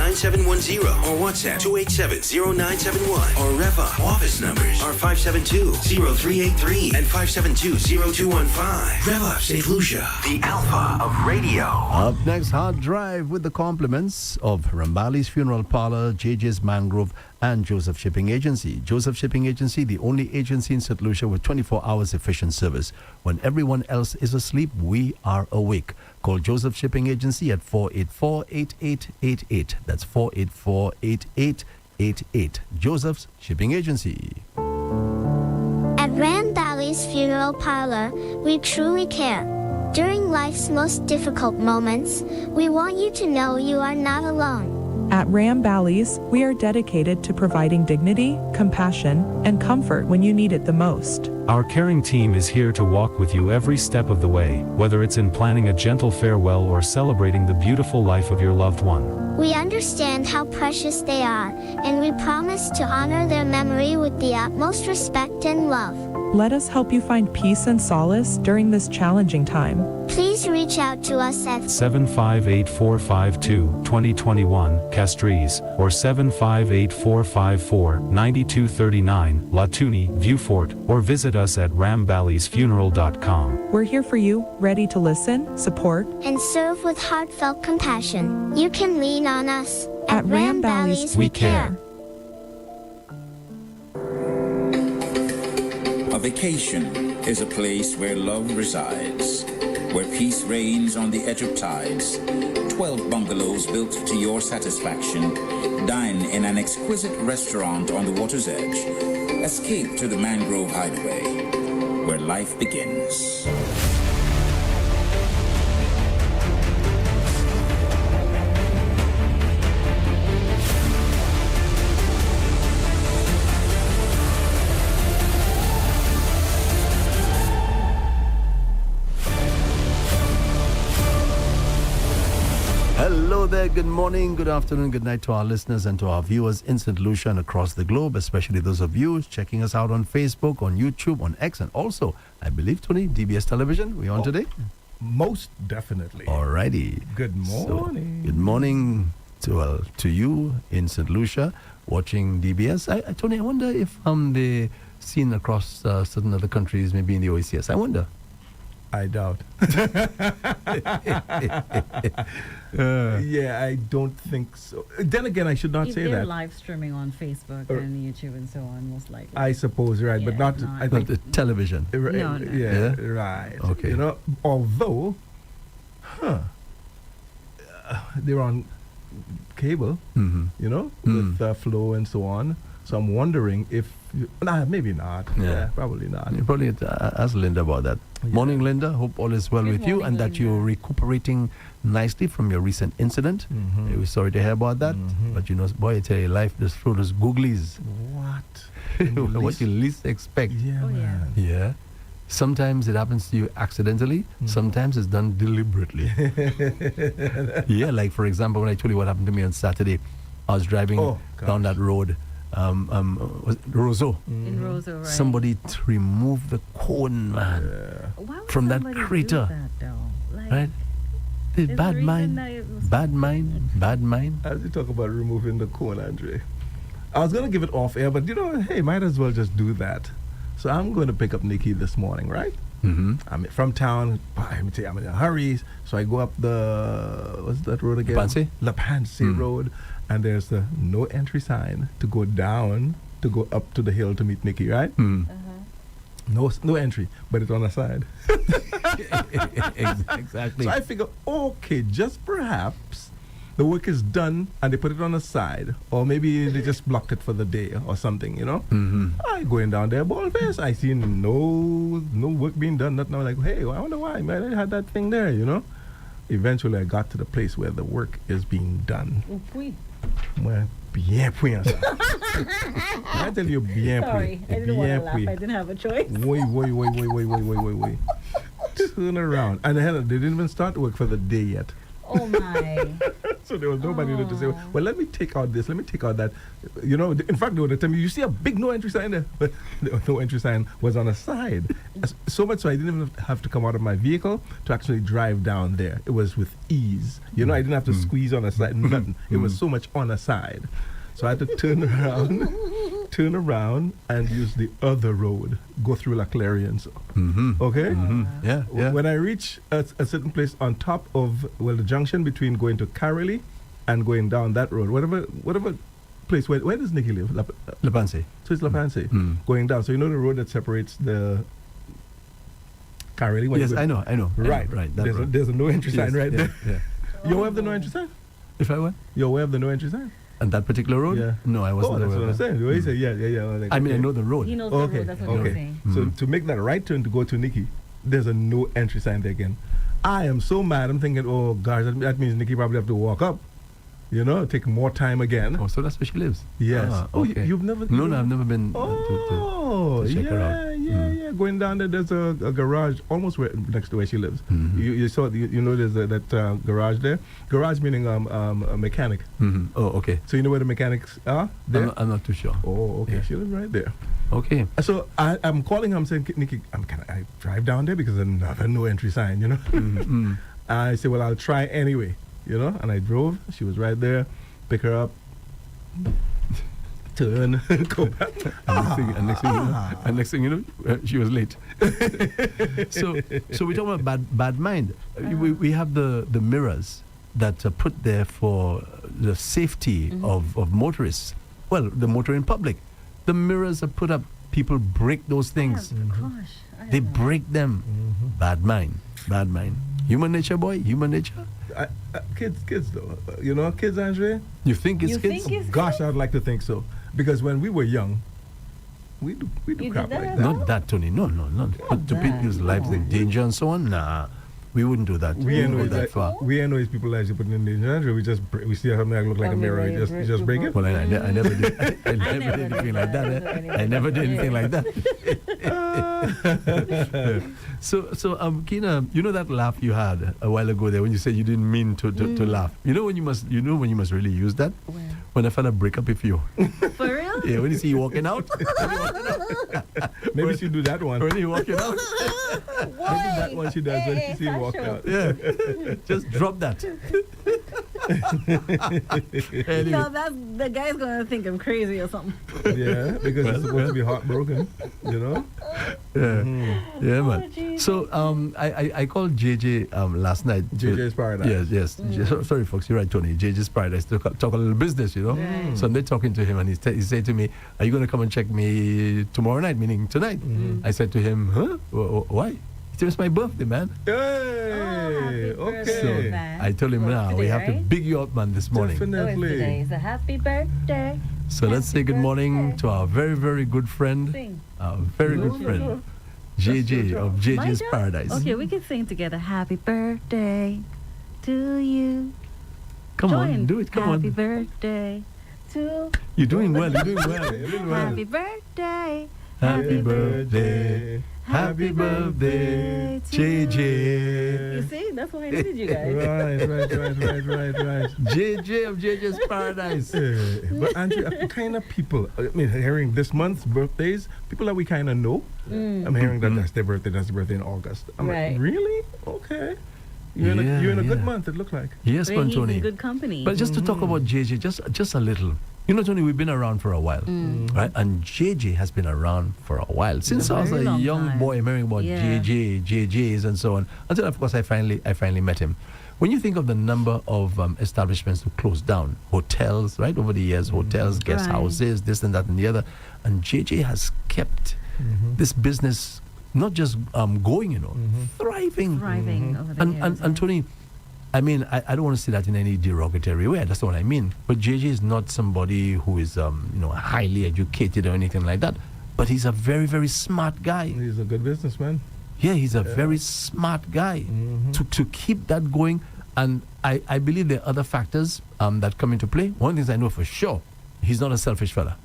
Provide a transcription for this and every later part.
9710 or WhatsApp 287-0971. Or Rev-Up office numbers are 572-0383 and 572-0215. Rev-Up St. Lucia, the alpha of radio. Up next, Hard Drive with the compliments of Rambali's Funeral Parlor, JJ's Mangrove, and Joseph Shipping Agency. Joseph Shipping Agency, the only agency in St. Lucia with 24 hours efficient service. When everyone else is asleep, we are awake. Call Joseph Shipping Agency at 484-8888. That's 484-8888. Joseph's Shipping Agency. At Rambali's Funeral Parlor, we truly care. During life's most difficult moments, we want you to know you are not alone. At Rambali's, we are dedicated to providing dignity, compassion, and comfort when you need it the most. Our caring team is here to walk with you every step of the way, whether it's in planning a gentle farewell or celebrating the beautiful life of your loved one. We understand how precious they are, and we promise to honor their memory with the utmost respect and love. Let us help you find peace and solace during this challenging time. Please reach out to us at 758-452-2021, Castries, or 758-454-9239, Latuni, Viewfort, or visit us at ramballysfuneral.com. We're here for you, ready to listen, support, and serve with heartfelt compassion. You can lean on us. At Rambali's, we care. A vacation is a place where love resides, where peace reigns on the edge of tides. 12 bungalows built to your satisfaction. Dine in an exquisite restaurant on the water's edge. Escape to the Mangrove Hideaway, where life begins. Hello there, good morning, good afternoon, good night to our listeners and to our viewers in St. Lucia and across the globe, especially those of you checking us out on Facebook, on YouTube, on X, and also, I believe, Tony, DBS Television. We on today? Most definitely. Alrighty. Good morning. So, good morning to you in St. Lucia watching DBS. Tony, I wonder if they're seen across certain other countries, maybe in the OECS. I wonder. I doubt. Yeah, I don't think so. Then again, I should not say they're that. live streaming on Facebook and YouTube and so on, most likely. I suppose, right, Yeah, but not. no, I think the television. No. Yeah, right. Okay. You know, although, they're on cable. Mm-hmm. You know, with Flow and so on. So I'm wondering if, maybe not. Yeah, probably not. You probably ask Linda about that. Yeah. Morning, Linda. Hope all is well Good with you morning, and that Linda. you're recuperating nicely from your recent incident. Mhm. We're sorry to hear about that. But you know, boy, I tell you, life just throws those googlies. What? What you least expect. Yeah, Oh, yeah. man. Yeah. Sometimes it happens to you accidentally. Sometimes it's done deliberately. Yeah, like for example, when I told you what happened to me on Saturday, I was driving down that road, was it Roseau. In Roseau, right? Somebody to remove the cone, man, Why would from that somebody do crater, that, though? Like, right? there's a Bad reason mind, that it was bad mind, bad mind. As you talk about removing the cone, Andre, I was going to give it off air, but you know, hey, might as well just do that. So I'm going to pick up Nikki this morning, right? Mm-hmm. I'm from town. Let me tell you, I'm in a hurry. So I go up what's that road again? Pansy? La Pansy Road. And there's a no entry sign to go down, to go up to the hill to meet Nikki, right? No entry, but it's on the side. Exactly. So I figure, okay, just perhaps the work is done and they put it on the side, or maybe they just blocked it for the day or something, you know. I going down there, ball face. I see no work being done. Nothing. I'm like, hey, I wonder why. Man, I had that thing there, you know. Eventually, I got to the place where the work is being done. Well, bien pris, ça. I tell you, bien pris. Sorry, I didn't want to laugh. I didn't have a choice. Wait. Turn around. And they didn't even start work for the day yet. Oh, my. So there was nobody there to say, well, let me take out this, let me take out that. You know, in fact, they would tell me, you see a big no entry sign there? But the no entry sign was on the side. So much so I didn't even have to come out of my vehicle to actually drive down there. It was with ease. You know, I didn't have to squeeze on the side, nothing. It was so much on the side. So I had to turn around and use the other road, go through La Clarion. Okay? Yeah, yeah. When I reach a certain place on top of, well, the junction between going to Carolee and going down that road, whatever place, where does Nikki live? Lepanse. So it's Lepanse, going down. So you know the road that separates the Carolee? Yes, I know. Right. That road. There's a no entry sign right there. Yeah. You aware of the no entry sign? If I were? You're aware of the no entry sign? On that particular road? Yeah. No, I wasn't that's aware what I'm of that. saying. The way you say, yeah. Like, I mean, I know the road. He knows the road, that's what I'm saying. So to make that right turn to go to Nikki, there's a no entry sign there again. I am so mad. I'm thinking, oh gosh, that means Nikki probably have to walk up. You know, take more time again. Oh, so that's where she lives? Yes. Okay. You've never? No, I've never been to check her out. Yeah. Going down there, there's a garage almost next to where she lives. You saw, you know, there's that garage there. Garage meaning a mechanic. Oh, okay. So you know where the mechanics are? There? I'm not too sure. Oh, okay. Yeah. She lives right there. Okay. So I'm calling her. I'm saying, Nikki, can I drive down there because another no entry sign, you know? I said, well, I'll try anyway, you know? And I drove. She was right there. Pick her up. Turn. Go back. And next thing you know, she was late. so we're talking about bad mind. We have the mirrors that are put there for the safety of motorists. Well, the motor in public. The mirrors are put up. People break those things. Gosh. They break them. Bad mind. Human nature, boy. Human nature. Kids though. You know, kids, Andre? You think it's You kids? think it's Gosh, I'd like to think so. Because when we were young, we do You crap did like that? that. Not that, Tony. No. Put to people's lives in danger and so on. Nah, we wouldn't do that. We ain't wouldn't go know that far. we ain't know his people lives you put in danger. Andre, we see something that look like a mirror. You just break it. Well, I never did. I never did anything like that. I never did anything like that. So, Kina, you know that laugh you had a while ago there when you said you didn't mean to laugh. You know when you must really use that when a fella break up with you. For real? Yeah, when you see you walking out. Maybe she do that one. When you walking out. Maybe that one she does when she see you walk out. Yeah, just drop that. Anyway. No, the guy's gonna think I'm crazy or something. Yeah, because it's supposed to be heartbroken, you know. Yeah, yeah, man. Jesus. So I called JJ last night. JJ's Paradise. Yes. Sorry, folks, you're right, Tony. JJ's Paradise to talk a little business, you know. Right. So I'm there talking to him, and he said to me, "Are you going to come and check me tomorrow night?" Meaning tonight. I said to him, "Huh? Why?" He said, "It's my birthday, man." Hey, happy okay. birthday. I told him, "Now we Today, have to right? big you up, man, this morning." Definitely. Today is a happy birthday. So let's say good morning to our very, very good friend, Sing. our very good friend, JJ of JJ's My job? Paradise. Okay, we can sing together. Happy birthday to you. Come on, Join. do it. Come Happy on. birthday to You're doing well. You're doing well. Happy birthday. Happy birthday. Happy birthday, JJ. You see, that's why I needed you guys. Right. JJ of JJ's Paradise. But Andrew, kind of people, I mean, hearing this month's birthdays, people that we kind of know, I'm hearing that that's their birthday in August. I'm Right. like, really? Okay. You're in a good month, it looked like. Yes, Well, man, he's Tony. in good company. But just to talk about JJ, just a little. You know, Tony, we've been around for a while, right? And JJ has been around for a while. Since I was very a long young time. boy, hearing about Yeah. JJs and so on. Until, of course, I finally met him. When you think of the number of establishments who closed down, hotels, right, over the years, hotels, guest Right. houses, this and that and the other, and JJ has kept this business not just going, you know, thriving. Thriving over the years. And Tony, I mean, I don't want to say that in any derogatory way. That's not what I mean. But JJ is not somebody who is, highly educated or anything like that. But he's a very, very smart guy. He's a good businessman. Yeah, he's a very smart guy to keep that going. And I believe there are other factors that come into play. One thing I know for sure, he's not a selfish fella.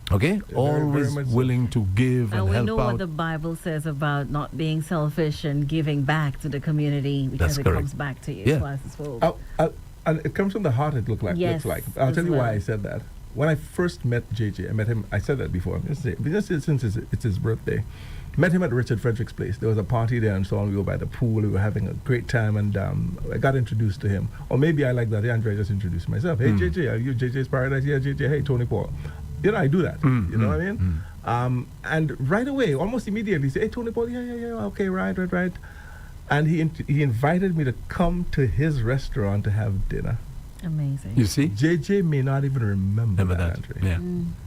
Okay? Very, Always very much so. willing to give And and we help know out. what the Bible says about not being selfish and giving back to the community because That's it correct. comes back to you Yeah. twice as full. And it comes from the heart, it Yes, looks like. I'll as tell you why well. I said that. When I first met JJ, I met him, I said that before, just since it's his birthday. Met him at Richard Frederick's place. There was a party there and so on. We were by the pool. We were having a great time, and I got introduced to him. Or maybe I like that. Hey, Andre, I just introduced myself. Hey, JJ, are you JJ's Paradise? Yeah, JJ. Hey, Tony Paul. You know, I do that. You know what I mean? And right away, almost immediately, he said, hey, Tony Paul, yeah, okay, right. And he invited me to come to his restaurant to have dinner. Amazing. You see? JJ may not even remember that, Andre. Yeah.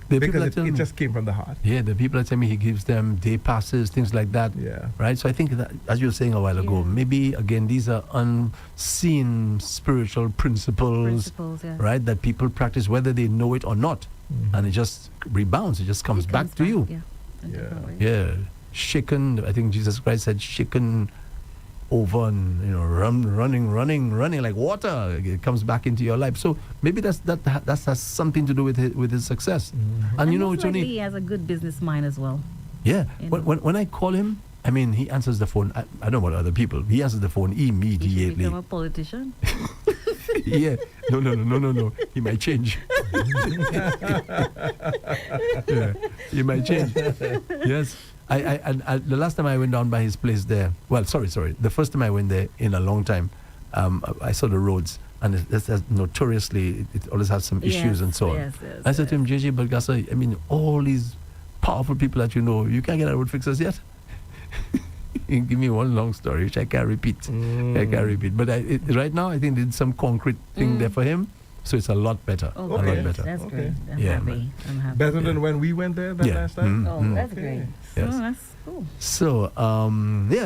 The people Because that tell it me- just came from the heart. Yeah, the people that tell me he gives them day passes, things like that. Yeah. Right? So I think that, as you were saying a while ago, Yeah. maybe, again, these are unseen spiritual principles, Yes. right, that people practice whether they know it or not. And it just rebounds. It just comes back to you. Yeah. in Yeah. different ways. Yeah. Shaken, I think Jesus Christ said, shaken over and, running like water. It comes back into your life. So maybe that has something to do with his success. And you know, most it's likely only... he has a good business mind as well. Yeah. You When I call him, I mean, he answers the phone. I don't know about other people. He answers the phone He should immediately. become a politician. Yeah. No. He might change. Yeah. He might change. Yes. I the last time I went down by his place there, well, sorry. The first time I went there in a long time, I saw the roads. And it's notoriously, it always has some issues and so on. Yes, I said to him, JJ Balgasa, I mean, all these powerful people that you know, you can't get a road fixers yet? You give me one long story, which I can't repeat. But right now, I think there's some concrete thing there for him. So it's a lot better. Oh, a lot great. better. That's great. I'm Yeah, happy. man. I'm happy. Better than when we went there that Yeah. last time? Oh, that's great. Yes. Oh, that's cool. So,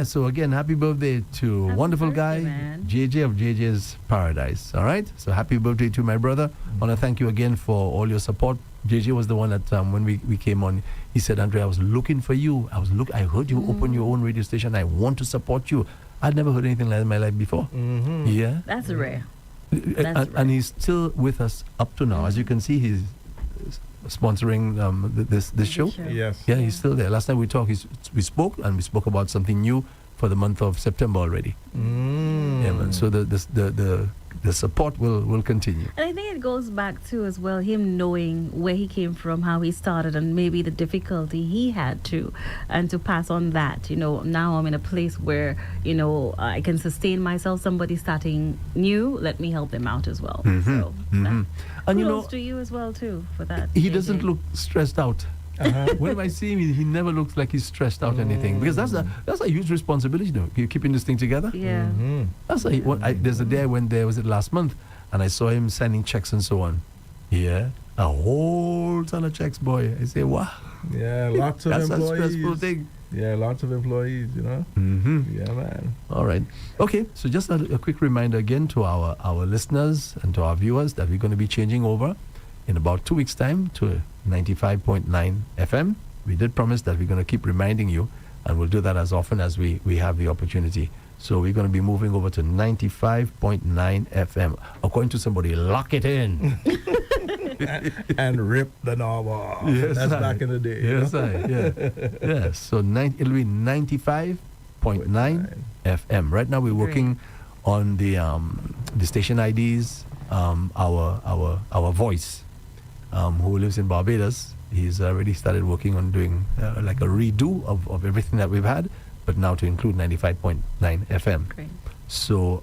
so again, happy birthday to Happy wonderful birthday, guy, man. JJ of JJ's Paradise. All right? So happy birthday to my brother. I want to thank you again for all your support. JJ was the one that when we came on, he said, Andre, I was looking for you. I heard you open your own radio station. I want to support you. I'd never heard anything like that in my life before. Yeah. That's rare. And he's still with us up to now. As you can see, he's sponsoring this show. Yes. Yeah, he's still there. Last time we talked, we spoke about something new for the month of September already. Yeah, man. So the support will continue. And I think it goes back to as well him knowing where he came from, how he started, and maybe the difficulty he had to, and to pass on that. You know, now I'm in a place where I can sustain myself. Somebody starting new, let me help them out as well. So And kudos to you as well too for that. he JJ. doesn't look stressed out. When I see him, he never looks like he's stressed out anything, because that's a huge responsibility, You're keeping this thing together. Yeah. There's a day I went there, was it last month, and I saw him signing checks and so on. Yeah, a whole ton of checks, boy. I say, wow, Yeah, lots of that's employees. a stressful thing. Yeah, lots of employees, Yeah, man. All right. Okay, so just a quick reminder again to our listeners and to our viewers that we're going to be changing over in about 2 weeks' time to 95.9 FM. We did promise that we're going to keep reminding you, and we'll do that as often as we have the opportunity. So we're going to be moving over to 95.9 FM. According to somebody, lock it in. And rip the knob off. Yes, That's I- back in the day. Yes, yeah. So it'll be 95.9 FM. Right now we're working on the station IDs. Our voice, who lives in Barbados, he's already started working on doing like a redo of everything that we've had, but now to include 95.9 FM. Great. So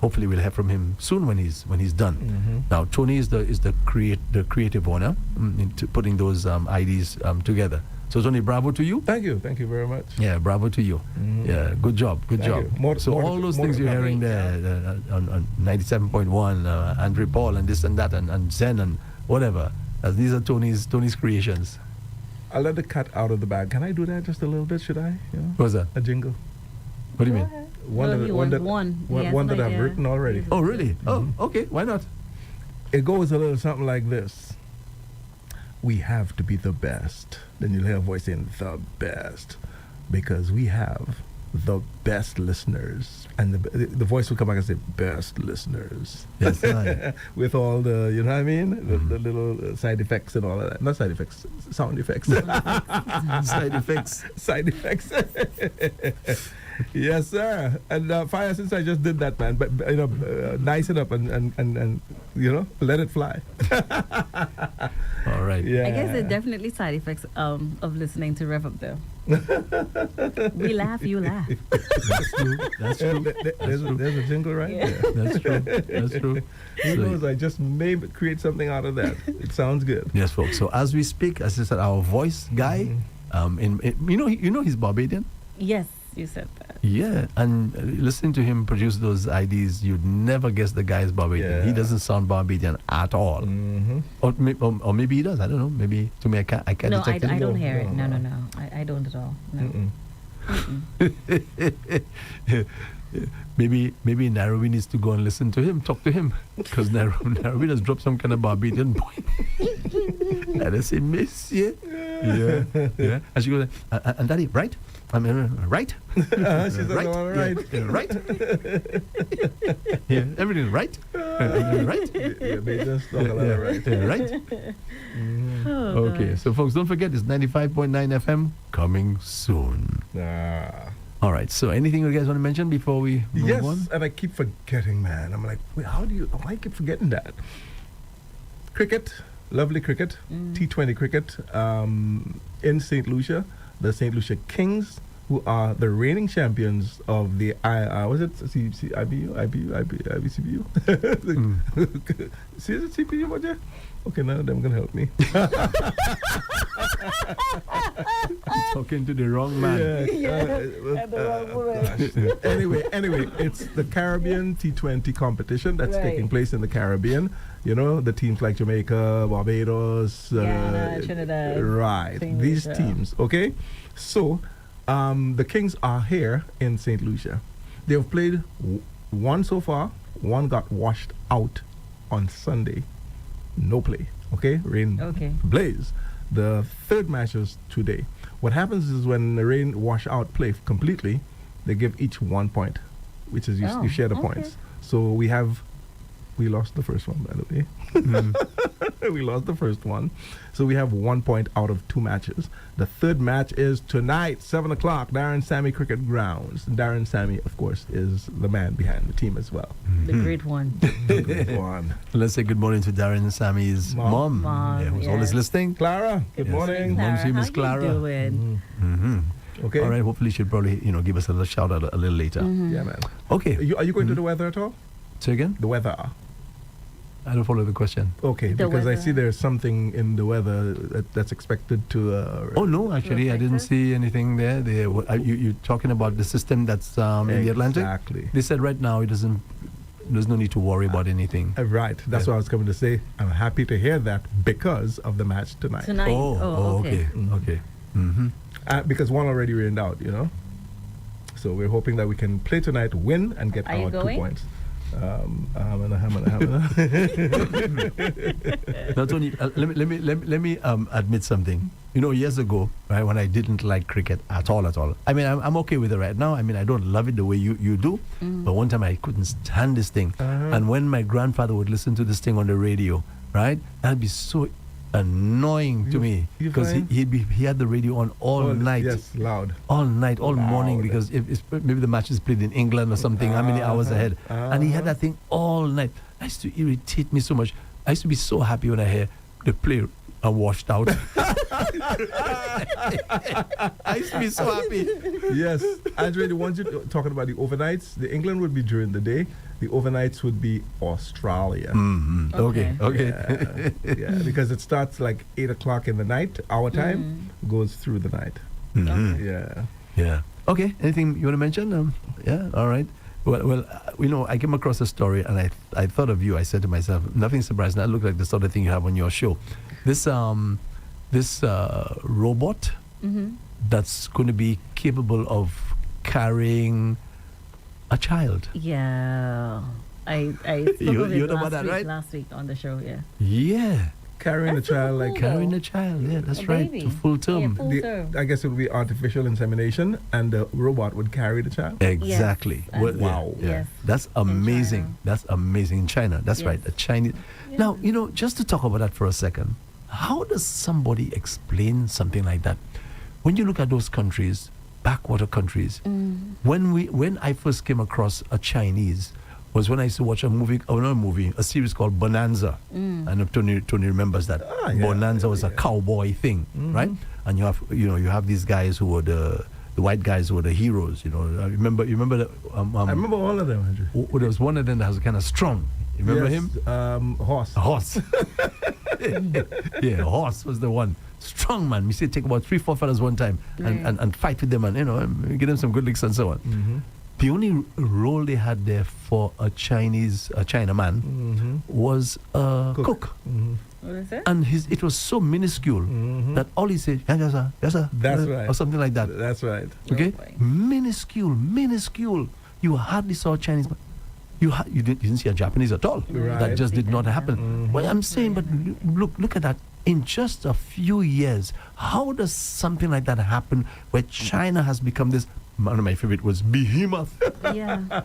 hopefully we'll hear from him soon when he's done. Now Tony is the creative owner into putting those IDs together. So Tony, bravo to you. Thank you very much. Yeah, bravo to you. Yeah, good job. Thank you. More All those more things to you're come. hearing there on 97.1, Andre Paul and this and that and Zen and whatever. These are Tony's creations. I'll let the cat out of the bag. Can I do that just a little bit? Should I? What's that? A jingle. What do you mean? One Well, that he one wants that one. He one, has one an that I've idea. written already. Oh, really? Oh, okay. Why not? It goes a little something like this. We have to be the best. Then you'll hear a voice saying the best, because we have the best listeners, and the voice will come back and say best listeners. Yes, right. With all the, you know what I mean, the little side effects and all of that. Not side effects, sound effects. Side effects. Side effects. Yes, sir. And fire, since I just did that, man, but nice it up and let it fly. All right. Yeah. I guess there are definitely side effects of listening to Rev Up though. We laugh, you laugh. That's true. That's true. There's a jingle right Yeah. there. That's true. That's true. Who So- knows? I just may create something out of that. It sounds good. Yes, folks. So as we speak, as I said, our voice guy, he's Barbadian. Yes, you said that. Yeah, and listening to him produce those IDs, you'd never guess the guy is Barbadian. He Yeah. doesn't sound Barbadian at all. Mm-hmm. Or maybe he does. I don't know. Maybe to me, I can't No, detect I it. don't hear it. No. No. I don't at all. No. Maybe Nairobi needs to go and listen to him, talk to him, because Nairobi has dropped some kind of Barbadian point. And I say, Miss, yeah. And she goes, and Daddy, right? I mean, right? She says, right? all right. Yeah, right? Yeah, everything right? Right? Yeah, they just talk a lot of right. Yeah, right? Oh, Okay, gosh. so folks, don't forget, it's 95.9 FM coming soon. All right, so anything you guys want to mention before we move Yes, on? and I keep forgetting, man. I'm like, wait, why I keep forgetting that? Cricket, lovely cricket, T20 cricket in St. Lucia, the St. Lucia Kings, who are the reigning champions of the IBCBU? See, is it CPU, Roger? Okay, none of them can help me. Talking to the wrong man. Anyway, it's the Caribbean T20 competition that's Right. taking place in the Caribbean. You know, the teams like Jamaica, Barbados, Guyana, Trinidad, right? St. These Lucia. teams, okay. So, the Kings are here in St. Lucia. They have played one so far. One got washed out on Sunday. No play. Okay, rain Okay. blaze. The third match is today. What happens is when the rain wash out play completely, they give each 1 point, which is you share the okay. points. So we lost the first one, by the way. We lost the first one. So we have 1 point out of 2 matches. The third match is tonight, 7 o'clock, Darren Sammy Cricket Grounds. Darren Sammy, of course, is the man behind the team as well. The great one. Good one. Let's say good morning to Darren and Sammy's Mom. Mom, yeah, who's yes. always listening. Clara, good Yes. morning. Clara. Mom's name is How Clara. you doing? Okay. All right, hopefully she'll probably give us a little shout out a little later. Yeah, man. Okay, Are you going to the weather at all? say again. The weather. I don't follow the question. Okay, The because I weather. see there's something in the weather that's expected to. Oh no, actually, I didn't see anything there. You're talking about the system that's in the Atlantic. Exactly. They said right now there's no need to worry about anything. Right. That's what I was coming to say. I'm happy to hear that because of the match tonight. Tonight. Okay. Okay. Mm-hmm. Because one already rained out, So we're hoping that we can play tonight, win, and get Are you our 2 going? points. Not only, let me admit something. Years ago, right, when I didn't like cricket at all. I mean, I'm okay with it right now. I mean, I don't love it the way you do. But one time I couldn't stand this thing. And when my grandfather would listen to this thing on the radio, right, that'd be so annoying to me you because find? he had the radio on all night. Yes, loud. All night, all morning, Loud. because maybe the match is played in England or something, how many hours ahead. And he had that thing all night. It used to irritate me so much. I used to be so happy when I hear the play are washed out. I used to be so happy. Yes. Andre, the ones you're talking about, the overnights, the England would be during the day. The overnights would be Australia. Mm-hmm. Okay. Yeah, because it starts like 8 o'clock in the night, our time, goes through the night. Mhm. Yeah. Yeah. Okay. Anything you want to mention? Yeah. All right. Well, I came across a story and I thought of you. I said to myself, nothing surprising. That looked like the sort of thing you have on your show. This robot that's going to be capable of carrying a child. Yeah. I spoke You of it know about that, right? last week on the show, yeah. Yeah. Carrying That's a child so like cool. Carrying a child. Yeah, that's A right. baby. To full term. Yeah, full term. I guess it would be artificial insemination, and the robot would carry the child. Exactly. Yes. Well, Wow. Yeah. Yes. That's China. amazing. That's amazing in China. That's Yes. right. A Chinese. Now, just to talk about that for a second, how does somebody explain something like that? When you look at those countries, backwater countries. When I first came across a Chinese was when I used to watch a series called Bonanza. And Tony remembers that. Bonanza was a cowboy thing, right? And you have these guys who were the white guys who were the heroes. I remember that. I remember all of them, Andrew. There was one of them that was kind of strong. You remember him? Horse. A horse. Yeah, Horse was the one. Strong man. We say take about 3-4 fellas one time and fight with them and give them some good licks and so on. The only role they had there for a Chinaman was a cook. What is it? And it was so minuscule that all he said, yes sir. That's right. Or something like that. That's right. Okay? Oh, boy. Minuscule. You hardly saw a Chinese man. You didn't see a Japanese at all. Right. That just did not happen. Well, I'm saying, but look at that. In just a few years, how does something like that happen where China has become this, one of my favorite was behemoth? Yeah.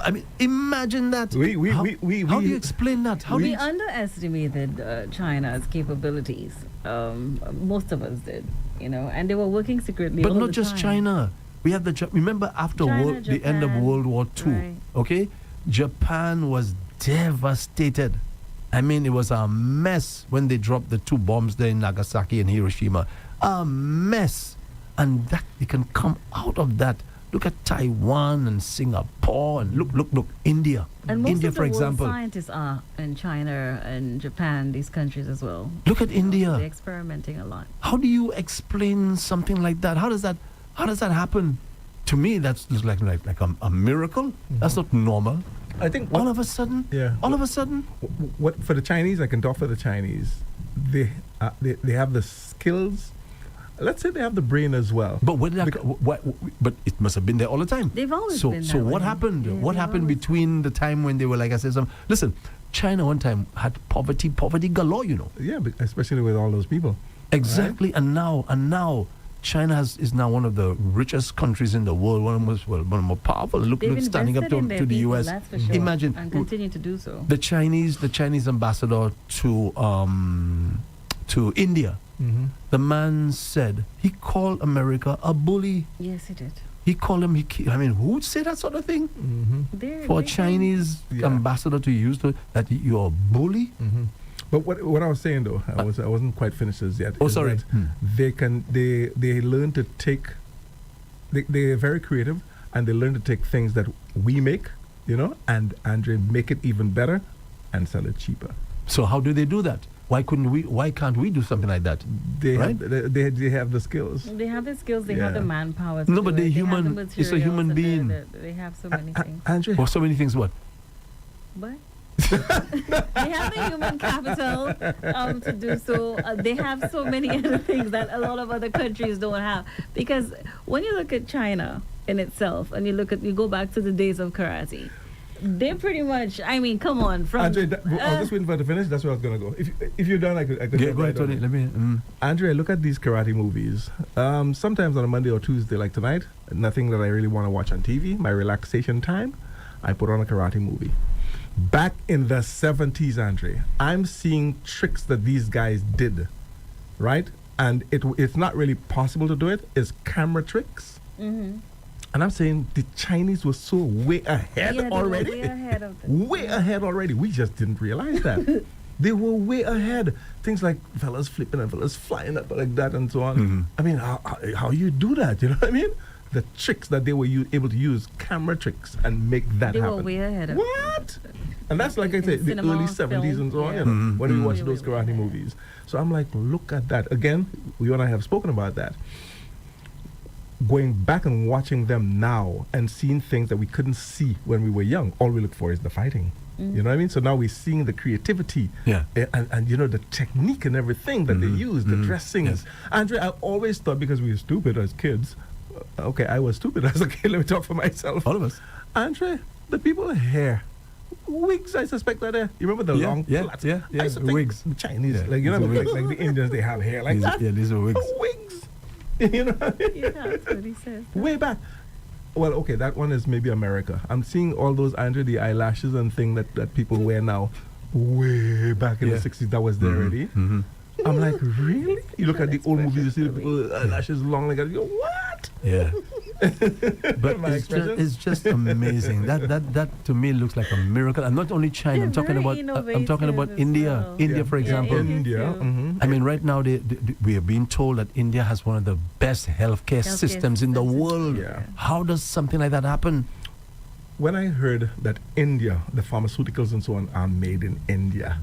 I mean, imagine that. How do you explain that? We underestimated China's capabilities. Most of us did, and they were working secretly. But all not the just time. China. We had remember after China, the end of Japan, World War II, right. okay? Japan was devastated. I mean, it was a mess when they dropped the 2 bombs there in Nagasaki and Hiroshima. A mess. And that you can come out of that. Look at Taiwan and Singapore and look, India. And most India, of the for example. world scientists are in China and Japan, these countries as well. Look at India. They're experimenting a lot. How do you explain something like that? How does that happen? To me, that's like a miracle. That's not normal. I think All of a sudden. What for the Chinese? I can talk for the Chinese. They have the skills. Let's say they have the brain as well. But but it must have been there all the time. They've always so been So that what way. happened? Yeah, What they've happened always- between the time when they were, like I said, listen, China one time had poverty galore, Yeah, but especially with all those people. Exactly. Right? And now China is now one of the richest countries in the world, one of the more powerful. Look, They've standing up invested in their to the people, US. that's for sure. Imagine And continue to do so. the Chinese ambassador to India. The man said he called America a bully. Yes, he did. He called him. Who would say that sort of thing for a Chinese ambassador to use that you're a bully? But what I was saying though, I wasn't quite finished as yet. Oh, is sorry. that they learn to take. They're very creative, and they learn to take things that we make, and Andre make it even better, and sell it cheaper. So how do they do that? Why can't we do something like that? They right? they have the skills. They have the skills, they have the manpower. No, to but do they're it. They have human. the It's a human materials and being. They have so many things. Andre, Or so many things. What? What? They have the human capital to do so. They have so many other things that a lot of other countries don't have. Because when you look at China in itself, and you go back to the days of karate, they pretty much, come on. From Andre, I was just waiting for her to finish. That's where I was gonna go. If you're done, I could Yeah, go go ahead, right Tony. on. Let me. Andre, I look at these karate movies. Sometimes on a Monday or Tuesday, like tonight, nothing that I really want to watch on TV. My relaxation time, I put on a karate movie. Back in the 70s, Andre, I'm seeing tricks that these guys did, right? And it's not really possible to do it. It's camera tricks. And I'm saying the Chinese were so way ahead already. Way ahead of them. Way ahead already. We just didn't realize that. They were way ahead. Things like fellas flipping and fellas flying up like that and so on. I mean, how you do that? You know what I mean? The tricks that they were able to use, camera tricks, and make that happen. They were way ahead of What? And that's like I In said, the cinema, early 70s film, and so on, yeah. when we watch Way, those way, way karate ahead. movies. So I'm like, look at that. Again, you and I have spoken about that. Going back and watching them now and seeing things that we couldn't see when we were young, all we look for is the fighting. You know what I mean? So now we're seeing the creativity and the technique and everything that they use, the dressings. Yes. Andre, I always thought because we were stupid as kids, okay, I was stupid as a kid, let me talk for myself. All of us. Andre, the people hair. Wigs, I suspect are there. You remember the long flats? Yeah. I used to think Wigs. the Chinese, Yeah, like these are like the Indians, they have hair like that. Yeah, these are wigs. Wigs. You know what I mean? Yeah, that's what he says. Way back. Well, okay, that one is maybe America. I'm seeing all those, Andre, the eyelashes and thing that people wear now. Way back in the 60s, that was there already. I'm like, really? You look at the old movies, you see the people eyelashes long like that. You go, what? what? Yeah. But My expression? it's just amazing. That to me looks like a miracle. And not only China, They're I'm talking very about innovative as India. well. India, for example. India. too. I mean, right now we are being told that India has one of the best healthcare systems in the world. Yeah. How does something like that happen? When I heard that India, the pharmaceuticals and so on, are made in India,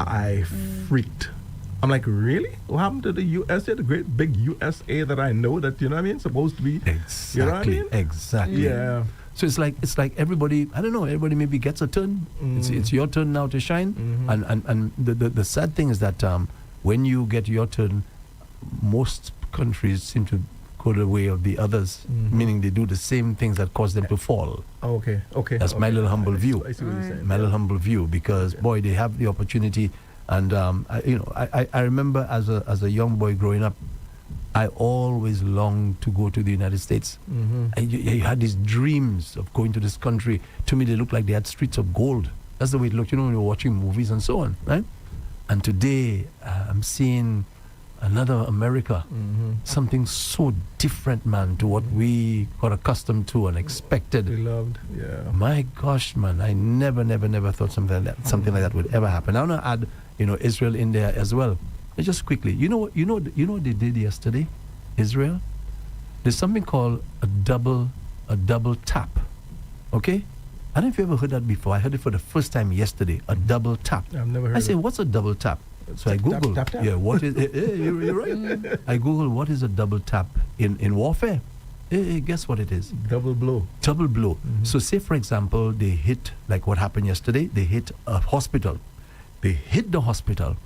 I freaked. I'm like, really? What happened to the USA, the great big USA that I know that, you know what I mean, supposed to be, Exactly. you know what I mean? Exactly. Yeah. So it's like everybody, I don't know, everybody maybe gets a turn. It's your turn now to shine. And the sad thing is that when you get your turn, most countries seem to go the way of the others, meaning they do the same things that cause them to fall. Okay. That's my little humble view. I see what you're saying. My little humble view, because boy, they have the opportunity. And I remember as a young boy growing up, I always longed to go to the United States. And you had these dreams of going to this country. To me, they looked like they had streets of gold. That's the way it looked, when you're watching movies and so on, right? And today, I'm seeing another America, something so different, man, to what we got accustomed to and expected. Beloved, yeah. My gosh, man, I never thought something like that would ever happen. I want to add, Israel in there as well. Just quickly, you know what they did yesterday, Israel? There's something called a double tap. Okay? I don't know if you ever heard that before. I heard it for the first time yesterday. A double tap. I've never heard I of say, it. what's a double tap? So I Tap, Googled. tap, tap. Yeah, what is? You're right. I Googled what is a double tap in warfare. Guess what it is? Double blow. Double blow. So say, for example, they hit, like what happened yesterday, they hit a hospital. They hit the hospital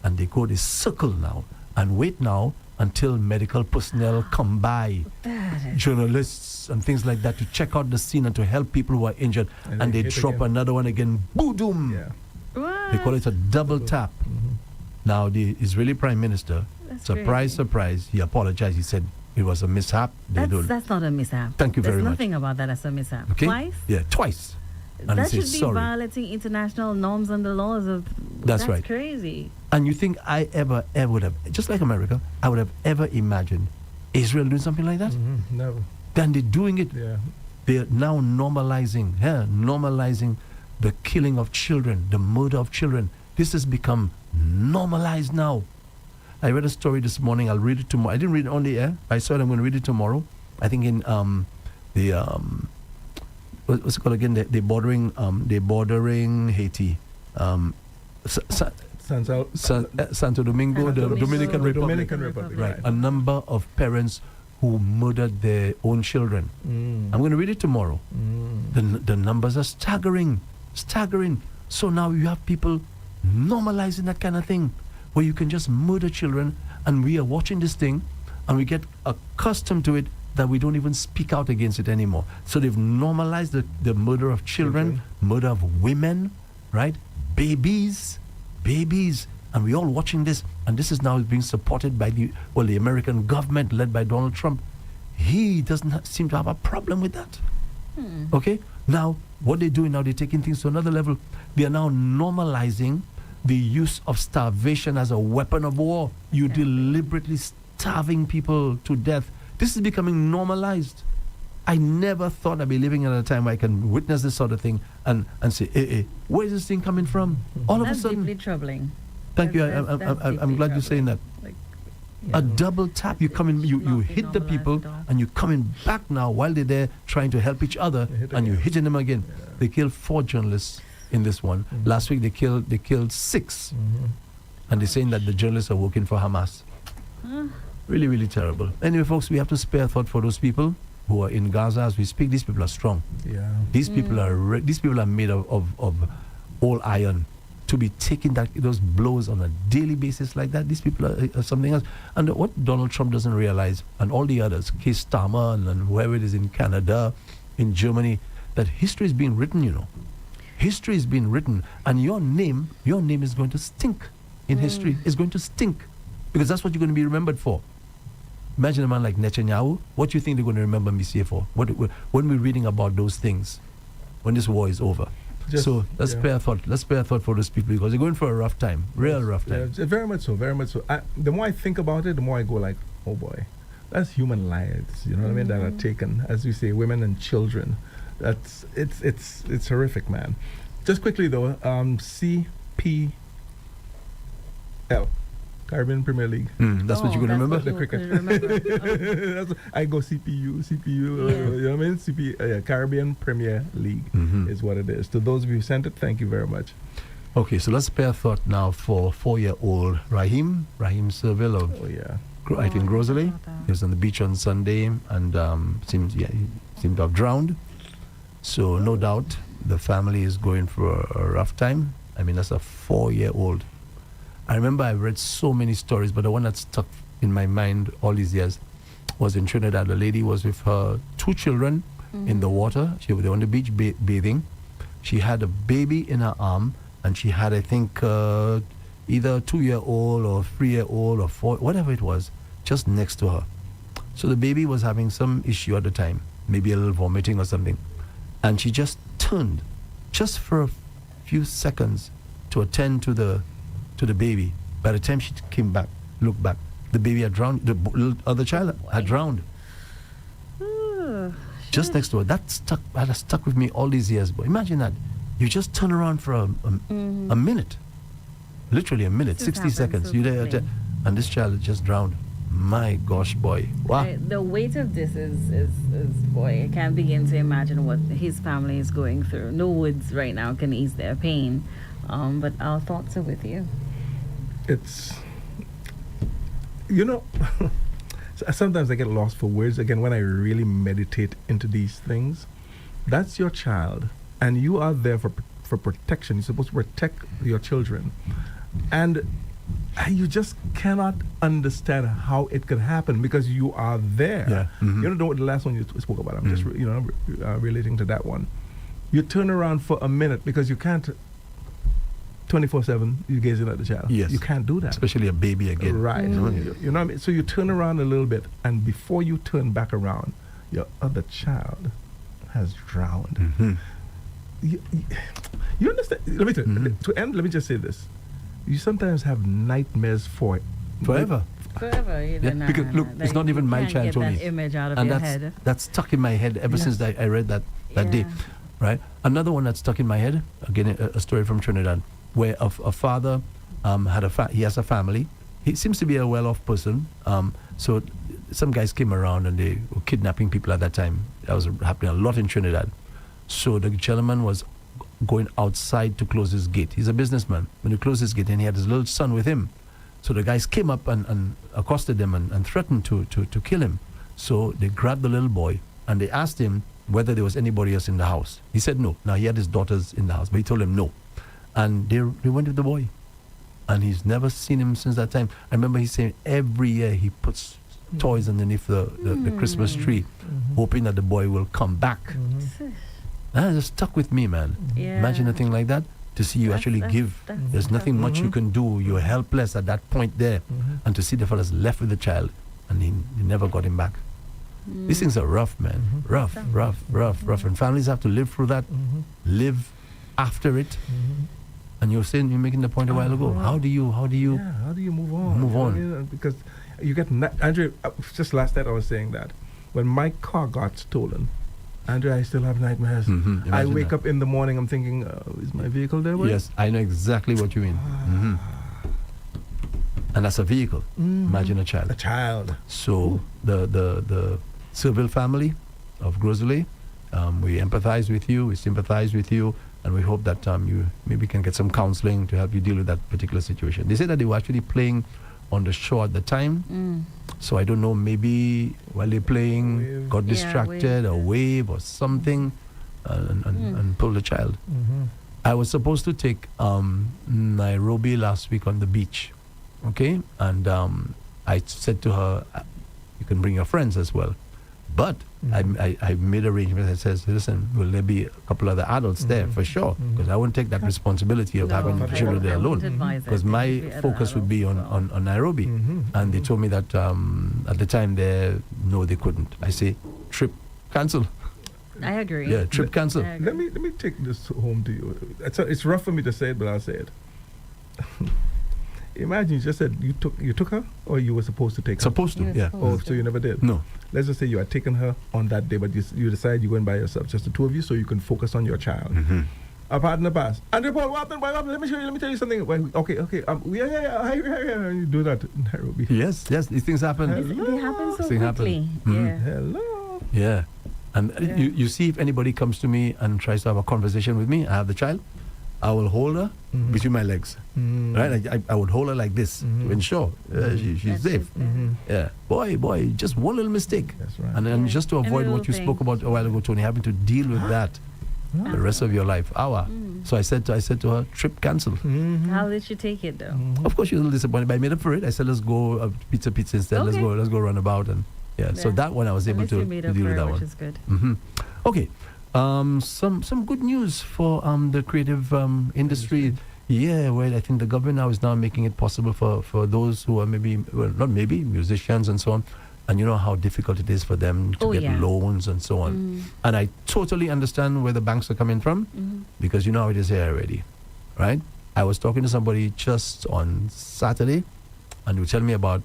and they circle now and wait now until medical personnel come by, journalists and things like that, to check out the scene and to help people who are injured. And they hit drop again. another one again. Boom! Yeah. They call it a double tap. Now, the Israeli Prime Minister, surprise, he apologized. He said it was a mishap. That's not a mishap. Thank you very There's much. nothing about that as a mishap. Okay? Twice? Yeah, twice. And That he should said be sorry. violating international norms and the laws of. That's right. Crazy. And you think I ever would have, just like America, I would have ever imagined Israel doing something like that? Never. Then they're doing it. Yeah. They're now normalizing the killing of children, the murder of children. This has become normalized now. I read a story this morning. I'll read it tomorrow. I didn't read it on the air. I said I'm going to read it tomorrow. I think in what's it called again? They're bordering Haiti. Santo Domingo, the Dominican Republic. Dominican Republic. Right. A number of parents who murdered their own children. I'm going to read it tomorrow. The numbers are staggering. So now you have people normalizing that kind of thing, where you can just murder children, and we are watching this thing, and we get accustomed to it that we don't even speak out against it anymore. So they've normalized the murder of children, murder of women, right? Babies, and we're all watching this, and this is now being supported by the American government led by Donald Trump. He doesn't seem to have a problem with that. Okay? Now, what they're doing now, they're taking things to another level. They are now normalizing the use of starvation as a weapon of war. You deliberately starving people to death. This is becoming normalized. I never thought I'd be living at a time where I can witness this sort of thing and say, where is this thing coming from? All of a sudden. That's deeply troubling. Thank you. That's I'm glad you're saying that. A double tap. You come in, you hit the people, and you're coming back now while they're there trying to help each other, and you're hitting them again. Yeah. They killed 4 journalists in this one. Last week they killed 6, and they're saying that the journalists are working for Hamas. Really, really terrible. Anyway, folks, we have to spare thought for those people who are in Gaza as we speak. These people are strong. Yeah. These people are made of all iron. To be taking those blows on a daily basis like that, these people are something else. And what Donald Trump doesn't realize, and all the others, Keir Starmer and whoever it is in Canada, in Germany, that history is being written, History is being written, and your name is going to stink in history. It's going to stink, because that's what you're going to be remembered for. Imagine a man like Netanyahu. What do you think they're going to remember Messiah for? When we're reading about those things, when this war is over. So let's spare thought. Let's spare thought for those people, because they're going for a rough time, real rough time. Yeah, very much so. The more I think about it, the more I go like, oh boy. That's human lives, you know what I mean, that are taken, as we say, women and children. It's horrific, man. Just quickly though, CPL, Caribbean Premier League. That's what you could remember? The cricket. I go CPU, you know what I mean? Caribbean Premier League is what it is. To those of you who sent it, thank you very much. Okay, so let's spare thought now for 4-year-old Raheem Serville of I think Rosalie. He was on the beach on Sunday and he seemed to have drowned. So no doubt the family is going for a rough time. I mean, that's a 4-year-old. I remember I've read so many stories, but the one that stuck in my mind all these years was in Trinidad. The lady was with her 2 children in the water. They were on the beach bathing. She had a baby in her arm, and she had, I think, either a 2-year-old or 3-year-old or 4, whatever it was, just next to her. So the baby was having some issue at the time, maybe a little vomiting or something. And she just turned, just for a few seconds, to attend to the baby. By the time she came back, looked back, the baby had drowned. The other child had drowned. Just next to her. That has stuck with me all these years. But imagine that. You just turn around for a minute. Literally a minute, 60 seconds. So You there, and this child just drowned. My gosh, boy. Wow. The weight of this is boy, I can't begin to imagine what his family is going through. No words right now can ease their pain. But our thoughts are with you. It's, sometimes I get lost for words again when I really meditate into these things. That's your child, and you are there for protection. You're supposed to protect your children, and you just cannot understand how it could happen because you are there. Yeah. You know the last one you spoke about. I'm just relating to that one. You turn around for a minute because you can't. 24/7, you're gazing at the child. Yes. You can't do that. Especially a baby again. Right. You know what I mean? So you turn around a little bit, and before you turn back around, your other child has drowned. You understand? Let me just say this. You sometimes have nightmares for it. Forever. Because look, it's not even my child told me. That image out of and your that's, head. that's stuck in my head ever since I read that day. Right? Another one that's stuck in my head, again, a story from Trinidad, where a father he has a family. He seems to be a well-off person. So some guys came around and they were kidnapping people at that time. That was happening a lot in Trinidad. So the gentleman was going outside to close his gate. He's a businessman. When he closed his gate, and he had his little son with him. So the guys came up and accosted him and threatened to kill him. So they grabbed the little boy and they asked him whether there was anybody else in the house. He said no. Now he had his daughters in the house, but he told them no. And they went with the boy. And he's never seen him since that time. I remember he saying every year he puts toys underneath the Christmas tree, hoping that the boy will come back. That just stuck with me, man. Imagine a thing like that. To see you actually give. There's nothing much you can do. You're helpless at that point there. And to see the fellas left with the child and he never got him back. These things are rough, man. Rough. And families have to live through that, live after it. And you're making the point a while ago. How do you move on? Move on. Because you get Andrew. Just last night I was saying that when my car got stolen, Andrew, I still have nightmares. I wake up in the morning, I'm thinking, is my vehicle there? Yes, I know exactly what you mean. And that's a vehicle. Imagine a child. A child. So the Serville family of Rosalie, we empathize with you, we sympathize with you, and we hope that you maybe can get some counseling to help you deal with that particular situation. They said that they were actually playing on the shore at the time. So I don't know, maybe while they're playing, got distracted, a wave or something, and pulled the child. I was supposed to take Nairobi last week on the beach, okay? And I said to her, you can bring your friends as well. But I made arrangements. I said, listen, will there be a couple other adults there for sure? Because I won't take that responsibility of having children there alone. Because my focus would be on Nairobi. And they told me that at the time no, they couldn't. I say, trip cancel. I agree. Yeah, trip cancel. Let me take this home to you. It's rough for me to say it, but I'll say it. Imagine you just said you took her, or you were supposed to take her. Supposed to, You're yeah. supposed Oh, so you never did. No. Let's just say you had taken her on that day, but you decide you're going by yourself, just the two of you, so you can focus on your child. Mm-hmm. A part in the past. Andrew Paul, what happened? What happened? Let me tell you something. Well, okay. Yeah. You do that in Nairobi. Yes, these things happen. They happen so Thing happen. quickly. Mhm. Yeah. Hello. Yeah. And Yeah. you see, if anybody comes to me and tries to have a conversation with me, I have the child, I will hold her between my legs. Right? I would hold her like this to ensure she's That's safe. it, yeah. Yeah. Boy, just one little mistake. That's right. And then Yeah. just to Every avoid what little you spoke thing. about a while ago, Tony, having to deal with that the rest of your life. So I said to her, trip cancelled. How did she take it though? Of course, she was a little disappointed, but I made up for it. I said, let's go pizza instead. Okay. Let's go run about. And so Yeah. that one I was At able least to you made deal up with for it, that which one. is good. Okay. Some good news for the creative industry. Yeah, well, I think the government now is now making it possible for those who are not musicians and so on. And you know how difficult it is for them to get loans and so on. And I totally understand where the banks are coming from, because you know how it is here already, right? I was talking to somebody just on Saturday, and they were telling me about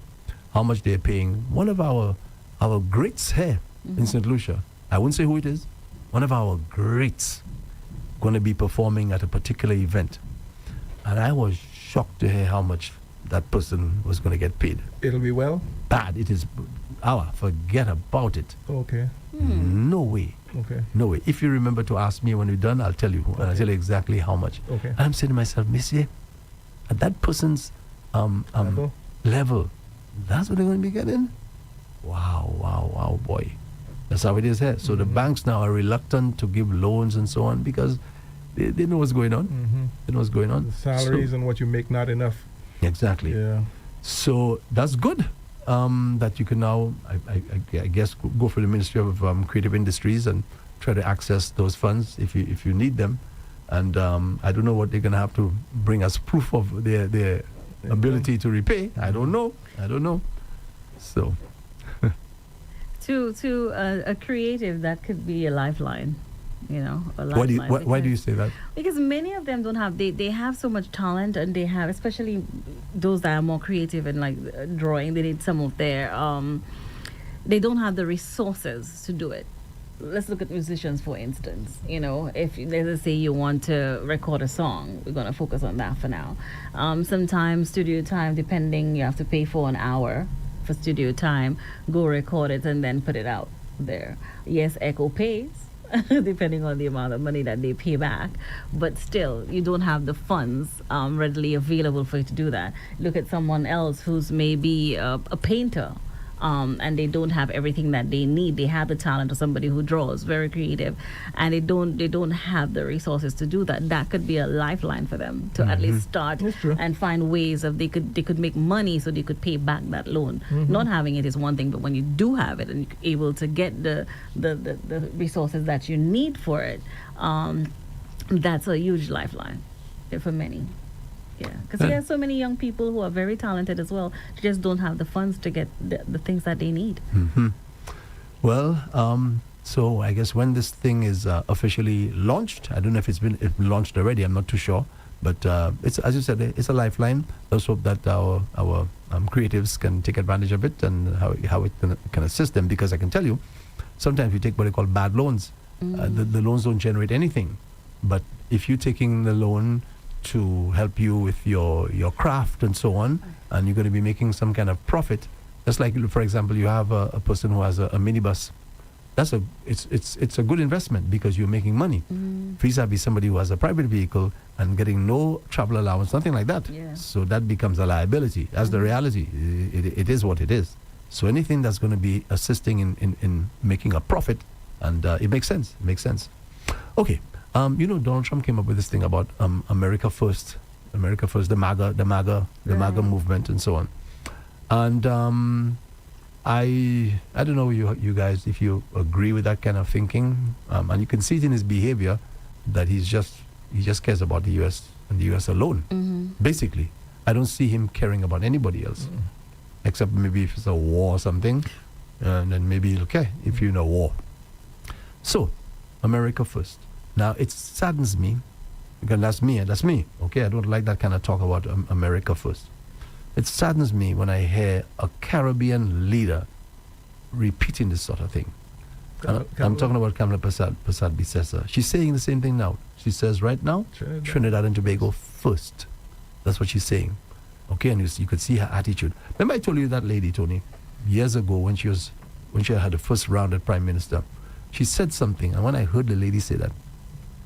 how much they're paying one of our greats here in St. Lucia. I wouldn't say who it is. One of our greats going to be performing at a particular event. And I was shocked to hear how much that person was going to get paid. It'll be well. Bad. It is. Forget about it. Okay. No way. Okay. No way. If you remember to ask me when we're done, I'll tell you. And I'll tell you exactly how much. Okay. And I'm saying to myself, Monsieur, at that person's Level. level, that's what they're going to be getting? Wow, boy. That's how it is here. So the banks now are reluctant to give loans and so on, because they know what's going on. They know what's going on. The salaries and what you make not enough. Exactly. Yeah. So that's good. That you can now, I guess, go for the Ministry of Creative Industries and try to access those funds if you need them. And I don't know what they're going to have to bring as proof of their ability to repay. I don't know. So. To a creative, that could be a lifeline. A lifeline. Why do you say that? Because many of them don't have, they have so much talent, and they have, especially those that are more creative and like drawing, they need some of their, they don't have the resources to do it. Let's look at musicians, for instance. If let's say you want to record a song, we're going to focus on that for now. Sometimes studio time, depending, you have to pay for an hour for studio time, go record it and then put it out there. Yes, Echo pays. Depending on the amount of money that they pay back, but still you don't have the funds readily available for you to do that. Look at someone else who's maybe a painter, and they don't have everything that they need. They have the talent of somebody who draws, very creative, and they don't have the resources to do that. That could be a lifeline for them to at least start and find ways of they could make money so they could pay back that loan. Not having it is one thing, but when you do have it and you're able to get the resources that you need for it, that's a huge lifeline for many. Yeah, because there are so many young people who are very talented as well. They just don't have the funds to get the things that they need. Well, so I guess when this thing is officially launched, I don't know if it's been launched already. I'm not too sure, but it's, as you said, it's a lifeline. Let's hope that our creatives can take advantage of it and how it can assist them. Because I can tell you, sometimes we take what they call bad loans. The loans don't generate anything, but if you're taking the loan to help you with your craft and so on, and you're going to be making some kind of profit. Just like, for example, you have a person who has a minibus. It's a good investment because you're making money. Vis-a-vis somebody who has a private vehicle and getting no travel allowance, nothing like that. Yeah. So that becomes a liability. That's the reality. It is what it is. So anything that's going to be assisting in making a profit, and it makes sense. It makes sense. Okay. Donald Trump came up with this thing about America First, the MAGA movement, and so on. And I don't know you guys if you agree with that kind of thinking. And you can see it in his behavior that he just cares about the U.S. and the U.S. alone. Basically, I don't see him caring about anybody else, except maybe if it's a war or something, and then maybe he'll care if you're in a war. So, America First. Now, it saddens me, because that's me. Okay, I don't like that kind of talk about America first. it saddens me when I hear a Caribbean leader repeating this sort of thing. I'm talking about Kamala Prasad Bissessa. She's saying the same thing now. She says right now, Trinidad and Tobago first. That's what she's saying. Okay, and you could see her attitude. Remember I told you that lady, Tony, years ago when she had the first round at Prime Minister. She said something, and when I heard the lady say that,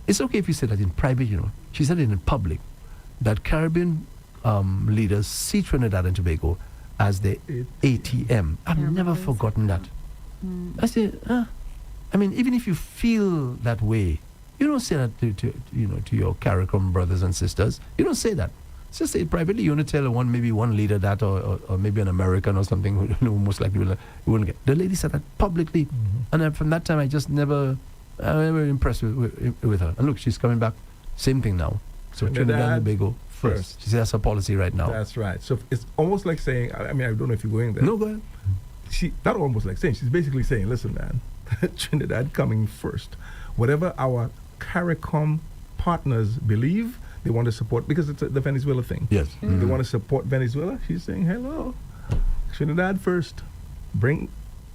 it's okay if you say that in private, She said it in public, that Caribbean leaders see Trinidad and Tobago as the ATM. I've never forgotten that. I said, I mean, even if you feel that way, you don't say that to your CARICOM brothers and sisters. You don't say that. Just say it privately. You want to tell maybe one leader that, or maybe an American or something who most likely wouldn't get. The lady said that publicly, and from that time I just never impressed with her. And look, she's coming back. Same thing now. So Trinidad and Tobago first. She says that's her policy right now. That's right. So it's almost like saying, I mean, I don't know if you're going there. No, go ahead. Not almost like saying, she's basically saying, listen, man, Trinidad coming first. Whatever our CARICOM partners believe, they want to support, because it's the Venezuela thing. Yes. They want to support Venezuela. She's saying, hello, Trinidad first.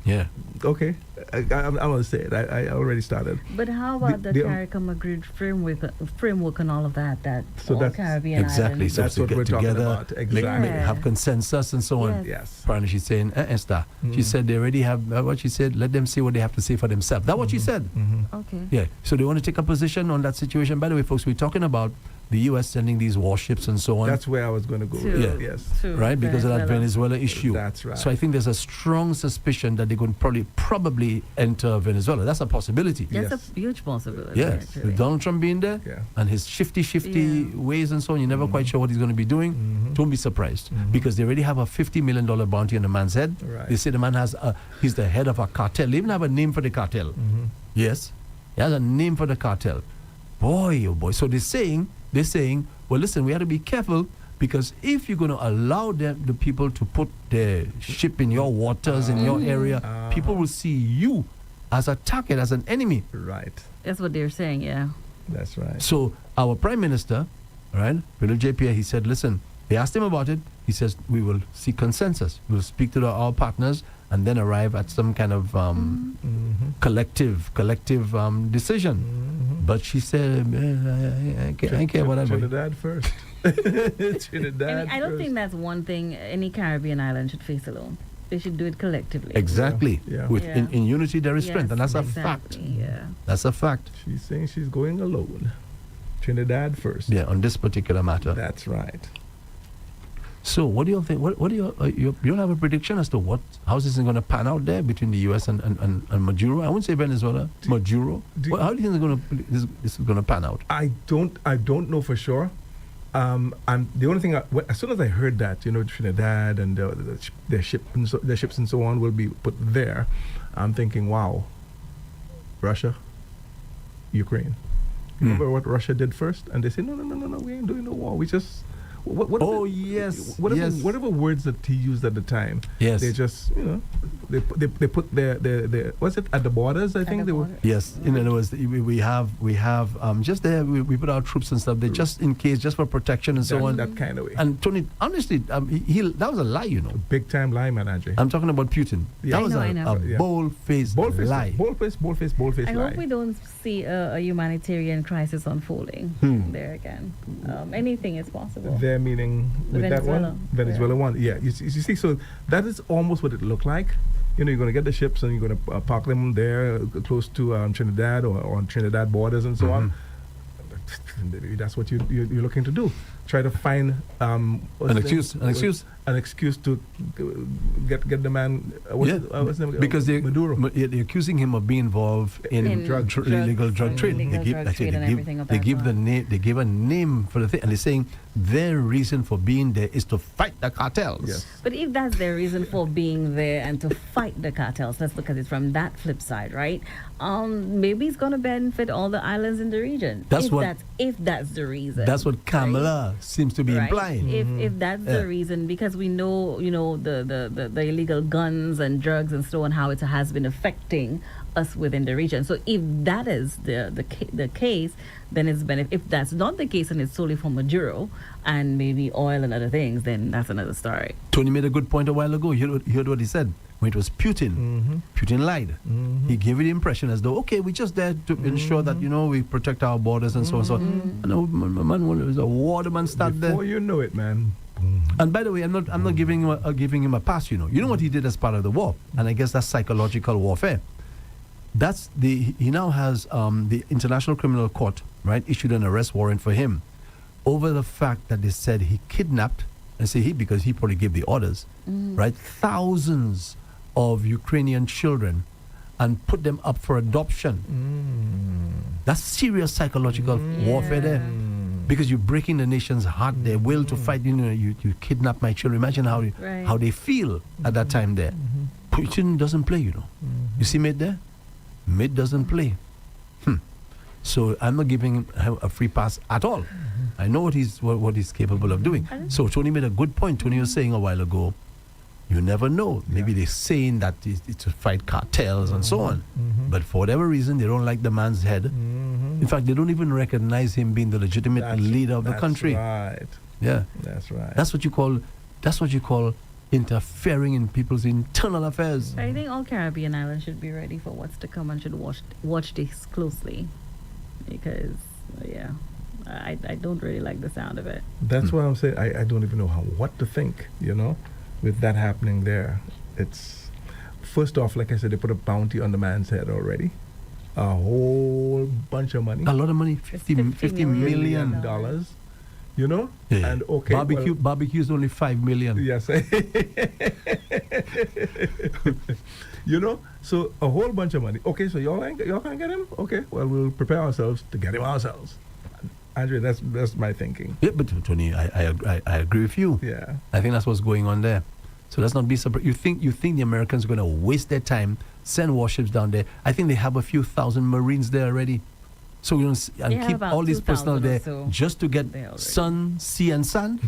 Yeah. Okay. I'm going to say it. I already started. But how about the CARICOM agreed framework and all of that? So all that's Caribbean exactly. islands. So that's to what get we're talking together, about. Exactly. have consensus and so on. Yes. Apparently she's saying, Esther. She said they already have, what she said, let them say what they have to say for themselves. That's what she said. Okay. Yeah. So they want to take a position on that situation. By the way, folks, we're talking about the U.S. sending these warships and so on. That's where I was going to go. Yes. Right, because of that Venezuela issue. That's right. So I think there's a strong suspicion that they're going to probably enter Venezuela. That's a possibility. That's a huge possibility. Yes. With Donald Trump being there and his shifty ways and so on, you're never quite sure what he's going to be doing. Don't be surprised because they already have a $50 million bounty on the man's head. Right. They say the man he's the head of a cartel. They even have a name for the cartel. Yes. He has a name for the cartel. Boy, oh boy. So they're saying, well, listen, we have to be careful because if you're going to allow the people to put their ship in your waters, in your area, people will see you as a target, as an enemy. Right. That's what they're saying, yeah. That's right. So our Prime Minister, right, Bill JP, he said, listen, they asked him about it. He says, we will seek consensus. We'll speak to our partners and then arrive at some kind of collective decision. But she said, I care whatever. Trinidad first. Trinidad I don't think that's one thing any Caribbean island should face alone. They should do it collectively. Exactly. Yeah. In unity there is strength, and that's a fact. Yeah. That's a fact. She's saying she's going alone. Trinidad first. Yeah, on this particular matter. That's right. So, what do you think? What do you have a prediction as to how this is going to pan out there between the U.S. and Maduro? I wouldn't say Venezuela. Maduro. How do you think this is going to pan out? I don't know for sure. And the only thing, as soon as I heard that, Trinidad and their ships and so on will be put there, I'm thinking, wow, Russia, Ukraine. Remember what Russia did first? And they say, no, we ain't doing no war. We just whatever words that he used at the time. Yes. They just they put their what's it at the borders? I think they were. Yes. In other words, we have just there we put our troops and stuff there just in case, just for protection and so on. That kind of way. And Tony, honestly, that was a lie, Big time lie, man, Ajay. I'm talking about Putin. Yeah. That was a bold-faced lie. Bold-faced I lie. hope we don't see a humanitarian crisis unfolding there again. Anything is possible. Their meaning with Venezuela. that one, Venezuela one. Yeah, you see, so that is almost what it looked like. You're going to get the ships and you're going to park them there close to Trinidad or on Trinidad borders and so on. That's what you're looking to do. Try to find an excuse to get the man. What's his name? Because they're Maduro. They're accusing him of being involved in illegal drug trade. They give a name for the thing, and they're saying their reason for being there is to fight the cartels. Yes. But if that's their reason for being there and to fight the cartels, let's look at it from that flip side, right? Maybe it's going to benefit all the islands in the region. If that's the reason. That's what Kamala seems to be Right. implying. If that's Yeah. the reason, because we know, the illegal guns and drugs and so on, how it has been affecting us within the region. So if that is the case, then it's if that's not the case and it's solely for Maduro and maybe oil and other things, then that's another story. Tony made a good point a while ago. You heard what he said. When it was Putin, Putin lied. He gave you the impression as though, okay, we're just there to ensure that, we protect our borders and so on and so on. No, man, was a war, the man started there. Before you know it, man. Boom. And by the way, I'm not giving him a pass, You know what he did as part of the war? And I guess that's psychological warfare. He now has the International Criminal Court, right, issued an arrest warrant for him over the fact that they said he kidnapped, I say he because he probably gave the orders, right, thousands of Ukrainian children and put them up for adoption. That's serious psychological warfare there. Because you're breaking the nation's heart, their will to fight. You kidnap my children. Imagine how they feel at that time there. Putin doesn't play, You see Mate there? Mate doesn't play. So I'm not giving him a free pass at all. I know what he's capable of doing. So Tony made a good point. Tony was saying a while ago, you never know. Maybe they're saying that it's to fight cartels and so on. But for whatever reason, they don't like the man's head. In fact, they don't even recognize him being the legitimate leader of the country. Right. Yeah. That's right. That's what you call interfering in people's internal affairs. I think all Caribbean islands should be ready for what's to come and should watch this closely. Because, I don't really like the sound of it. That's why I'm saying I don't even know what to think, with that happening there. It's, first off, like I said, they put a bounty on the man's head already. A whole bunch of money. A lot of money, $50 million. Dollars. Yeah. And okay. Barbecue is only $5 million. Yes. So a whole bunch of money. Okay, so y'all can get him? Okay, well, we'll prepare ourselves to get him ourselves. Andre, that's my thinking. Yeah, but Tony, I agree with you. Yeah. I think that's what's going on there. So let's not be surprised. You think the Americans are going to waste their time, send warships down there? I think they have a few thousand Marines there already. So we're going to keep all these personnel there just to get sun, sea, and sand.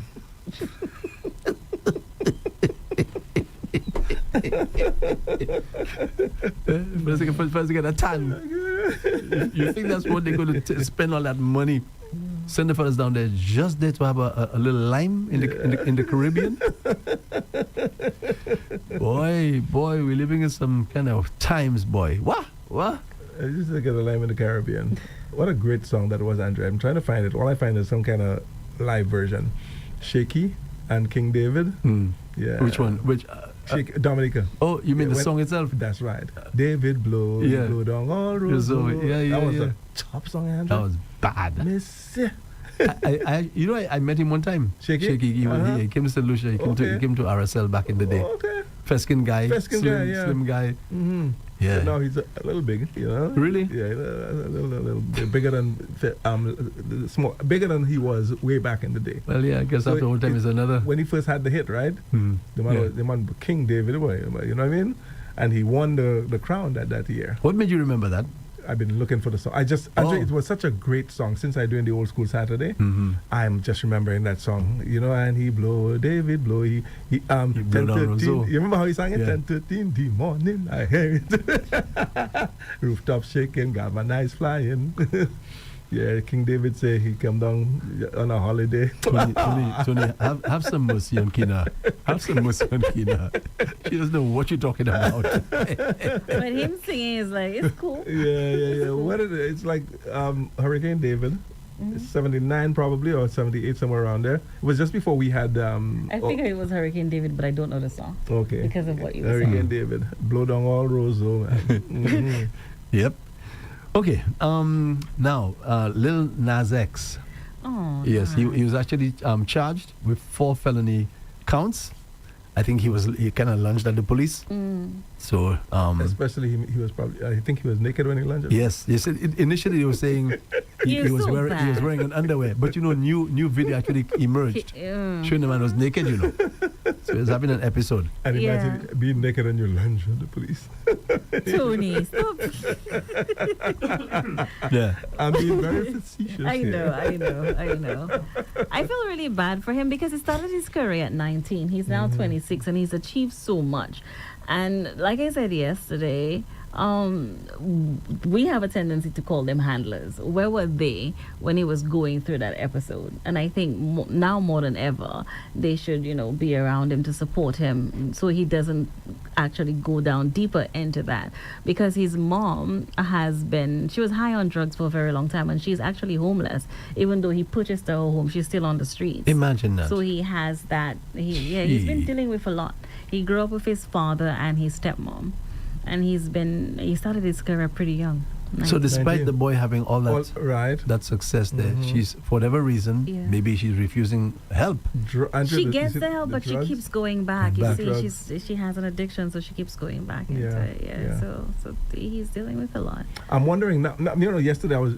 First to get a tan. You think that's what they're going to spend all that money? Send the fellas down there just there to have a little lime in the Caribbean. boy, we're living in some kind of times, boy. What? I just look at the lime in the Caribbean. What a great song that was, Andre. I'm trying to find it. All I find is some kind of live version. Shaky and King David. Yeah. Which one? Dominica. Oh, you mean the song itself? That's right. David blow down all roads. That was a top song, Andrew. That was bad. Miss. I met him one time. Shaky? He came to St. Lucia. He came to RSL back in the day. Okay. Slim guy. Mm-hmm. Yeah. But now he's a little big, Really? Yeah, a little bit bigger than he was way back in the day. Well, yeah, I guess after all time is another. When he first had the hit, right? The man was King David, you know what I mean? And he won the crown that year. What made you remember that? I've been looking for the song. Andre, it was such a great song. Since I doing the old school Saturday, I'm just remembering that song. And he blow, David blow. He 10, 13. You remember how he sang it? 10:13 the morning, I hear it. Rooftop shaking, galvanized flying. Yeah, King David say he come down on a holiday. Tony, have some mercy on Kina. Have some mercy on Kina. She doesn't know what you're talking about. But him singing is like, it's cool. Yeah. It's like Hurricane David. It's 79 probably, or 78, somewhere around there. It was just before we had... I figured it was Hurricane David, but I don't know the song. Okay. Because of what you were Hurricane saying. David. Blow down all roads, man. Yep. Okay, now, Lil Nas X. Oh, yes, he was actually charged with 4 felony counts. I think he kind of lunged at the police. So, especially he was probably, I think he was naked when he lunged at Yes, initially they were saying You're he was so bad. wearing an underwear. But new video actually emerged. Showing the man was naked, So he was having an episode. And imagine being naked and you lunge at the police. Tony, stop. Yeah. I'm being very facetious. I here. know. I feel really bad for him because he started his career at 19. He's now 26 and he's achieved so much. And like I said yesterday, we have a tendency to call them handlers. Where were they when he was going through that episode? And I think now more than ever, they should, be around him to support him so he doesn't actually go down deeper into that. Because his mom she was high on drugs for a very long time and she's actually homeless. Even though he purchased her home, she's still on the streets. Imagine that. So he has that. He's been dealing with a lot. He grew up with his father and his stepmom. And he started his career pretty young. So despite 19. the boy having all that that success there, she's, for whatever reason, maybe she's refusing help. She gets the help, but drugs? She keeps going back. You see, Drugs. she has an addiction, so she keeps going back into it. Yeah. So he's dealing with a lot. I'm wondering now, yesterday I was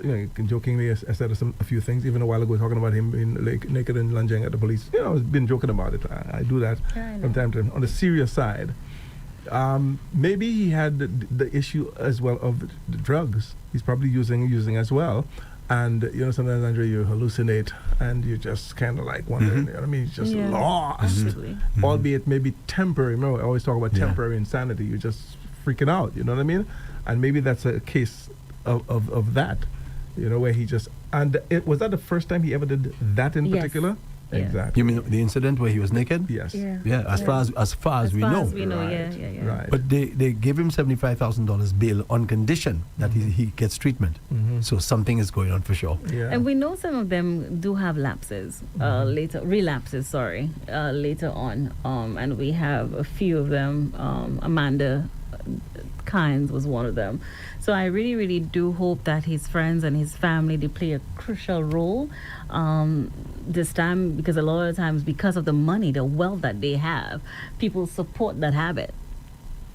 jokingly I said a few things even a while ago talking about him being naked and lunging at the police. I was been joking about it. I do that from time to time. On the serious side, maybe he had the issue as well of the drugs. He's probably using as well. And, sometimes, Andre, you hallucinate and you just kind of like wondering, you're just lost. Albeit maybe temporary. Remember, I always talk about temporary insanity. You're just freaking out, you know what I mean? And maybe that's a case of that, where he just... And was that the first time he ever did that in particular? Yeah. Exactly. You mean the incident where he was naked? Yes. Yeah, as far as we know. Yeah. Right. But they gave him $75,000 bail on condition that he gets treatment. So something is going on for sure. Yeah. And we know some of them do have relapses, later on. And we have a few of them. Amanda Kynes was one of them. So I really, really do hope that his friends and his family, they play a crucial role this time, because a lot of times, because of the money, the wealth that they have, people support that habit,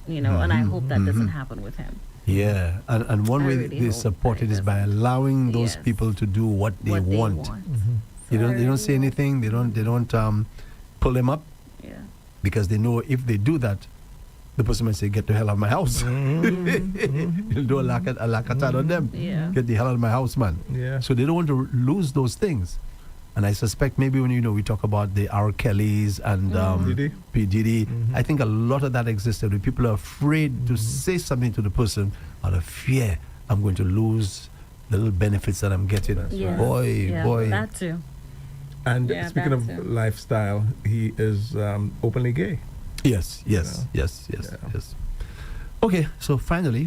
and I hope that doesn't happen with him. Yeah, and one way really they hope support that it it is by doesn't. allowing those Yes. people to do what they want. So They I don't say really anything. They don't pull them up, hope- Yeah. because they know if they do that, the person might say, "Get the hell out of my house." They'll do a lakatan on them. Yeah. Get the hell out of my house, man. Yeah. So they don't want to lose those things. And I suspect maybe when we talk about the R. Kellys and Diddy. P. Diddy, I think a lot of that existed. Where people are afraid to say something to the person out of fear. I'm going to lose the little benefits that I'm getting. Yeah. Boy. That too. And Yeah, speaking of that's it. lifestyle, he is openly gay. Yes. Okay, so finally,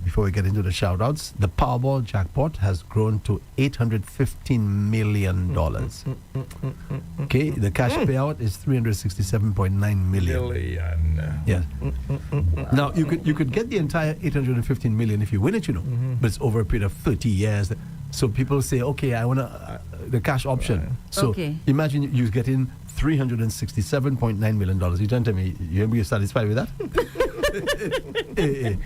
before we get into the shout-outs, the Powerball jackpot has grown to $815 million. Okay, the cash payout is $367.9 million. Yeah. Now, you could get the entire $815 million if you win it, but it's over a period of 30 years. So people say, okay, I want the cash option. Right. So Okay. imagine you get in $367.9 million. You don't tell me, you're satisfied with that? hey,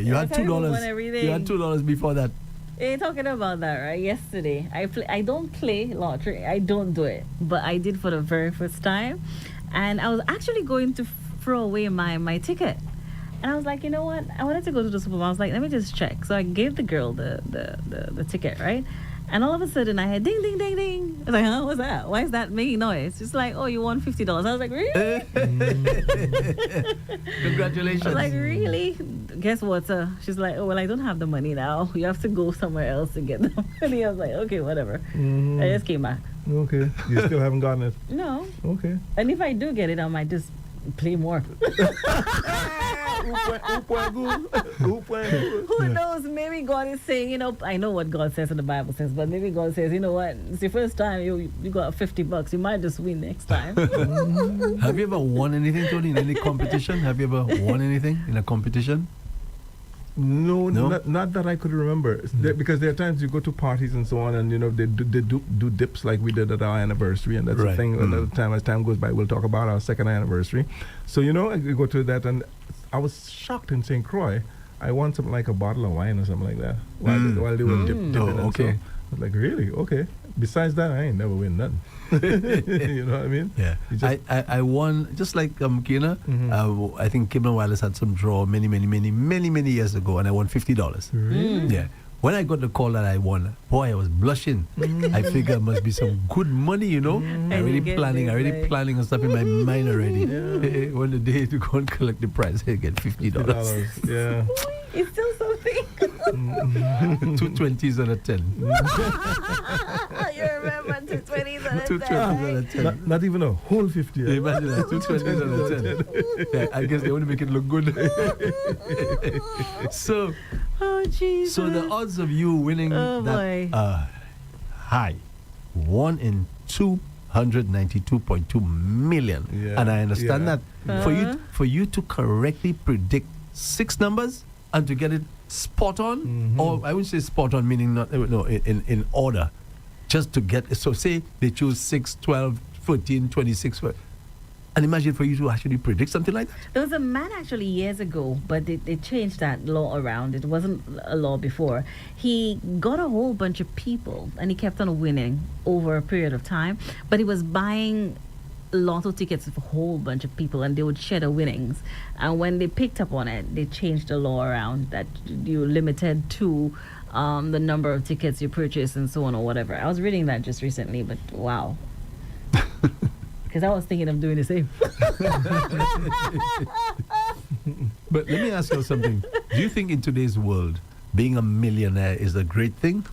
you had Every time we won $2. everything. You had $2 before that. You're talking about that, right? Yesterday, I don't play lottery. I don't do it, but I did for the very first time, and I was actually going to throw away my ticket, and I was like, you know what? I wanted to go to the supermarket. I was like, let me just check. So I gave the girl the ticket, right? And all of a sudden, I had ding, ding, ding, ding. I was like, huh, what's that? Why is that making noise? She's like, oh, you won $50. I was like, really? Congratulations. I was like, really? Guess what? She's like, oh, well, I don't have the money now. You have to go somewhere else to get the money. I was like, okay, whatever. I just came back. Okay. You still haven't gotten it? No. Okay. And if I do get it, I might just play more. Who knows? Maybe God is saying, I know what God says in the Bible says, but maybe God says, you know what? It's your first time you got $50. You might just win next time. Have you ever won anything, Tony, in any competition? Have you ever won anything in a competition? No? Not that I could remember. Because there are times you go to parties and so on, and they do dips like we did at our anniversary, and that's the Right. thing. Another time, as time goes by, we'll talk about our second anniversary. So I go to that, and I was shocked in St. Croix. I want something like a bottle of wine or something like that. While they were dipping Oh, and okay. so. I was like, really? Okay. Besides that, I ain't never win nothing. You know what I mean? Yeah, You just- I won just like Kina. Mhm. I think Kim and Wireless had some draw many years ago, and I won $50. Really? Yeah. When I got the call that I won, boy, I was blushing. I figured it must be some good money, you know. I already get planning, this, I already like- planning on stuff in my mind already. When the day to go and collect the prize, I get $50. $50. Yeah. It's still something. 2 20s and a 10. You remember 220s and a 2 20s and a 10. Not even a whole 50. Yeah, imagine that, 2 20s and a 10. Yeah, I guess they want to make it look good. So, Oh, Jesus. so the odds of you winning Oh, that boy. are high. 1 in 292.2 million. Yeah, And I understand yeah. that for you to correctly predict 6 numbers and to get it spot on, or I wouldn't say spot on, meaning not no in order, just to get. So say they choose 6, 12, 14, 26. And imagine for you to actually predict something like that. There was a man actually years ago, but they changed that law around. It wasn't a law before. He got a whole bunch of people and he kept on winning over a period of time, but he was buying lotto tickets for a whole bunch of people and they would share the winnings. And when they picked up on it, they changed the law around that you're limited to the number of tickets you purchase and so on or whatever. I was reading that just recently, but wow. Because I was thinking of doing the same. But let me ask you something. Do you think in today's world, being a millionaire is a great thing?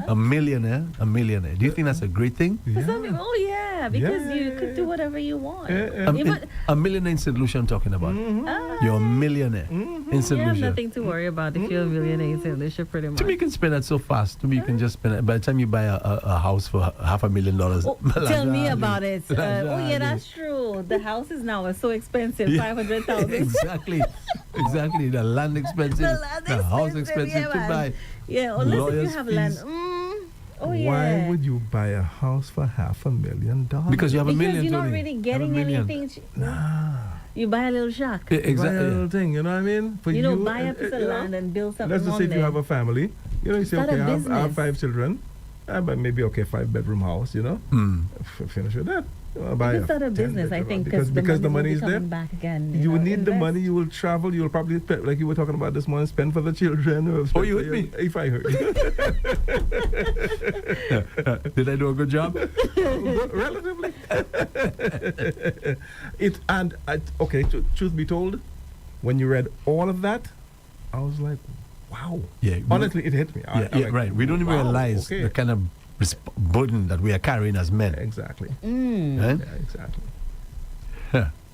A millionaire. Do you think that's a great thing? For some people, oh yeah, because Yeah, you yeah, could do whatever you want. In- a millionaire in St. Lucia I'm talking about. You're a millionaire in St. You have Lucia. nothing to worry about if you're a millionaire in St. Lucia, pretty much. To me, you can spend that so fast. To me, you can just spend it. By the time you buy a house for $500,000. Oh, tell me about it. Oh Lazarus. yeah, that's true. The houses now are so expensive, Yeah. 500,000. Exactly. The land expensive. The land the house expensive, expensive yeah, to man. buy. Yeah, unless if you Lawyers' have land. fees. Oh yeah. Why would you buy a house for $500,000? Because you have a Because million. you're not Tony. really You have a getting million. anything. You buy a little shack. Yeah, Buy a exactly. little thing, you know what I mean? For You know, buy a and, piece of you know, land and build something Let's just on say if you there. have a family, you know, you say, Start a okay, I have business. 5 children, but maybe, okay, 5-bedroom house, you know? Finish with that. Buy You can start a 10 business, I bedroom think, house. because the money is there. coming back again. You will know, need the invest. money. You will travel. You will probably spend, like you were talking about this morning. Spend for the children. Or spend you for with me? If I heard you. Did I do a good job? Relatively. Okay. Truth be told, when you read all of that, I was like, wow. Yeah. Honestly, it hit me. I'm like, Right. We don't even wow, realize okay. the kind of burden that we are carrying as men. Exactly. Right? Yeah, exactly.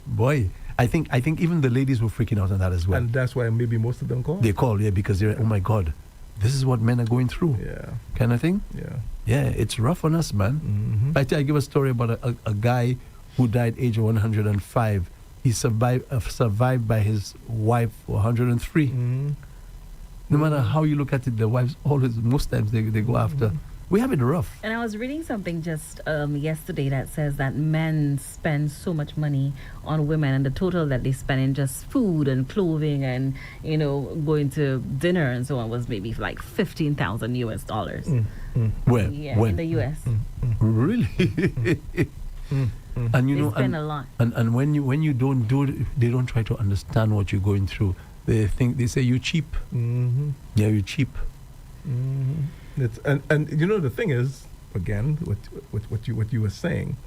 Boy, I think even the ladies were freaking out on that as well. And that's why maybe most of them call. They call, because they're, oh my God, this is what men are going through, Yeah. kind of thing. Yeah. Yeah, it's rough on us, man. Mm-hmm. I give a story about a guy who died age of 105. He survived by his wife for 103. Mm-hmm. No matter how you look at it, the wives always, most times they go after. We have it rough. And I was reading something just yesterday that says that men spend so much money on women, and the total that they spend in just food and clothing and, you know, going to dinner and so on was maybe like $15,000 US. Where? Yeah, When? in the US. Really? And you They know, spend a lot. and when you don't do it, they don't try to understand what you're going through. They say you're cheap. Mm-hmm. Yeah, you're cheap. Mm-hmm. It's, and you know the thing is, again, what you were saying,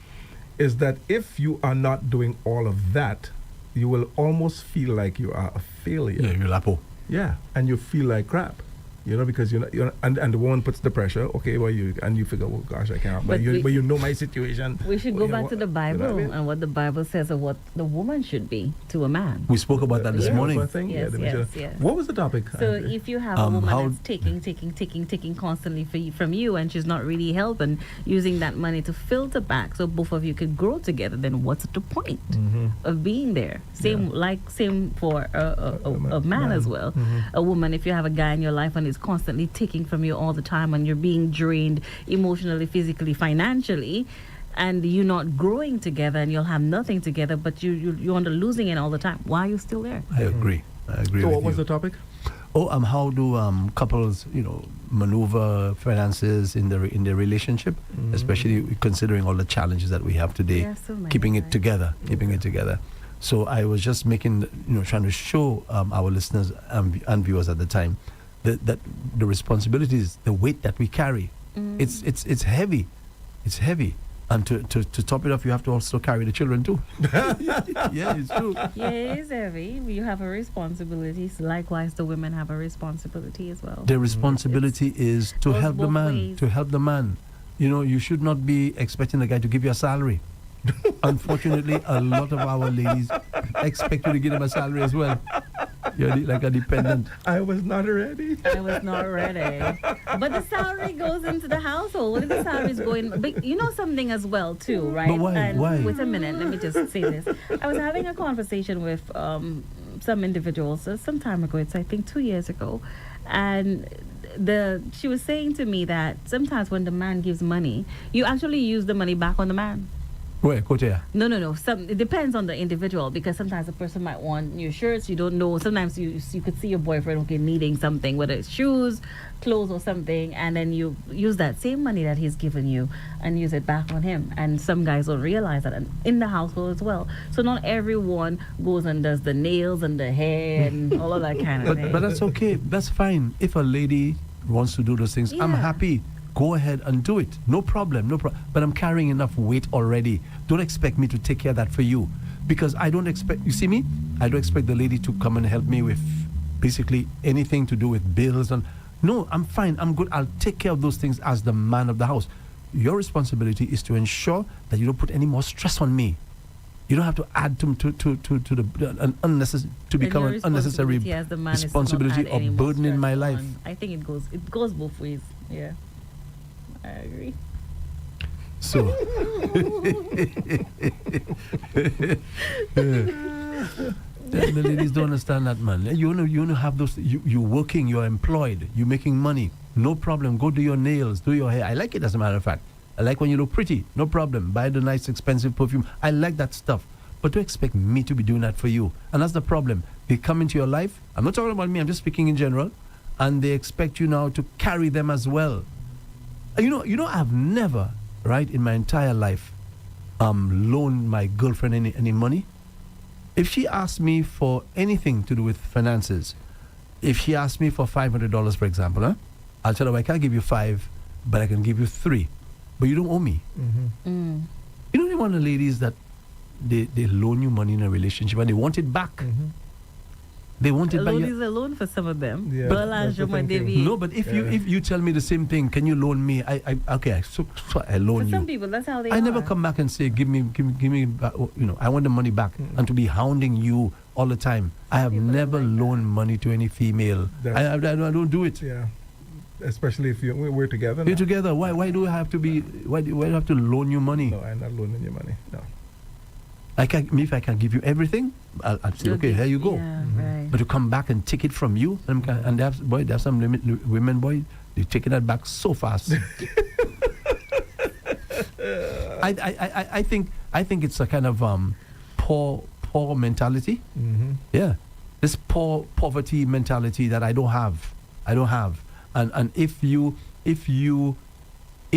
is that if you are not doing all of that, you will almost feel like you are a failure. Yeah, you're lapo. Yeah, and you feel like crap. You know, because you're not, and the woman puts the pressure. Okay, well, you figure, oh gosh, I can't. But you know my situation. We should Well, go you know back to what- the Bible you know what I mean? and what the Bible says of what the woman should be to a man. We spoke about that this Yeah, morning. thing? Yes, the yes, measure. yes. What was the topic? So Andre? if you have a woman how- that's taking constantly from you, and she's not really helping, using that money to filter back so both of you could grow together, then what's the point of being there? Same for a man as well. A woman, if you have a guy in your life and he's constantly taking from you all the time, and you're being drained emotionally, physically, financially, and you're not growing together, and you'll have nothing together, but you're on the losing end all the time. Why are you still there? I agree. So with what was you. the topic? How do couples, maneuver finances in their relationship, especially considering all the challenges that we have today, There are so many, keeping it right? together. So I was just trying to show our listeners and viewers at the time that the responsibilities, the weight that we carry, it's heavy. It's heavy. And to top it off, you have to also carry the children too. Yeah, it's true. Yeah, it is heavy. You have a responsibility. So likewise, the women have a responsibility as well. The responsibility is to goes help the both man. ways. To help the man. You should not be expecting the guy to give you a salary. Unfortunately, a lot of our ladies expect you to give them a salary as well. You're like a dependent. I was not ready. I was not ready. But the salary goes into the household. What if the salary is going? But you know something as well, too, right? But why? And Why? Wait a minute. Let me just say this. I was having a conversation with some individuals some time ago. It's, I think, 2 years ago. And she was saying to me that sometimes when the man gives money, you actually use the money back on the man. Where? Kotea? No. It depends on the individual, because sometimes a person might want new shirts. You don't know. Sometimes you could see your boyfriend needing something, whether it's shoes, clothes, or something, and then you use that same money that he's given you and use it back on him. And some guys don't realize that, and in the household as well. So not everyone goes and does the nails and the hair and all of that kind of thing. But that's okay. That's fine. If a lady wants to do those things, I'm Yeah. happy. Go ahead and do it. No problem. But I'm carrying enough weight already. Don't expect me to take care of that for you. Because I don't expect, you see me? I don't expect the lady to come and help me with basically anything to do with bills. No, I'm fine. I'm good. I'll take care of those things as the man of the house. Your responsibility is to ensure that you don't put any more stress on me. You don't have to add to the unnecessary, to become an unnecessary responsibility as the man is to not responsibility add or any more burden in my stress life. on. I think it goes both ways. Yeah, I agree. So, the ladies don't understand that, man. You wanna have those. You're working. You're employed. You're making money. No problem. Go do your nails. Do your hair. I like it, as a matter of fact. I like when you look pretty. No problem. Buy the nice, expensive perfume. I like that stuff. But don't expect me to be doing that for you. And that's the problem. They come into your life. I'm not talking about me. I'm just speaking in general. And they expect you now to carry them as well. I've never, right, in my entire life, loaned my girlfriend any money. If she asked me for anything to do with finances, if she asked me for $500, for example, I'll tell her, I can't give you 5, but I can give you 3. But you don't owe me. Mm. You know, one of the ladies that they loan you money in a relationship and they want it back. They want it back. Loan is a loan for some of them. Yeah, But that's the thinking. No, but if you tell me the same thing, can you loan me? I loan For you. some people, that's how they I are. never come back and say, give me back, I want the money back, and to be hounding you all the time. I have People never don't like loaned money to any female. I don't do it. Yeah. Especially if we're together now. You're together. Why do I have to be? Why do I have to loan you money? No, I'm not loaning you money. No. If I can give you everything, I'll say, okay, here you go. Yeah, right. But to come back and take it from you, and there's some women, they're taking that back so fast. I think it's a kind of poor mentality. Yeah, this poverty mentality that I don't have. And if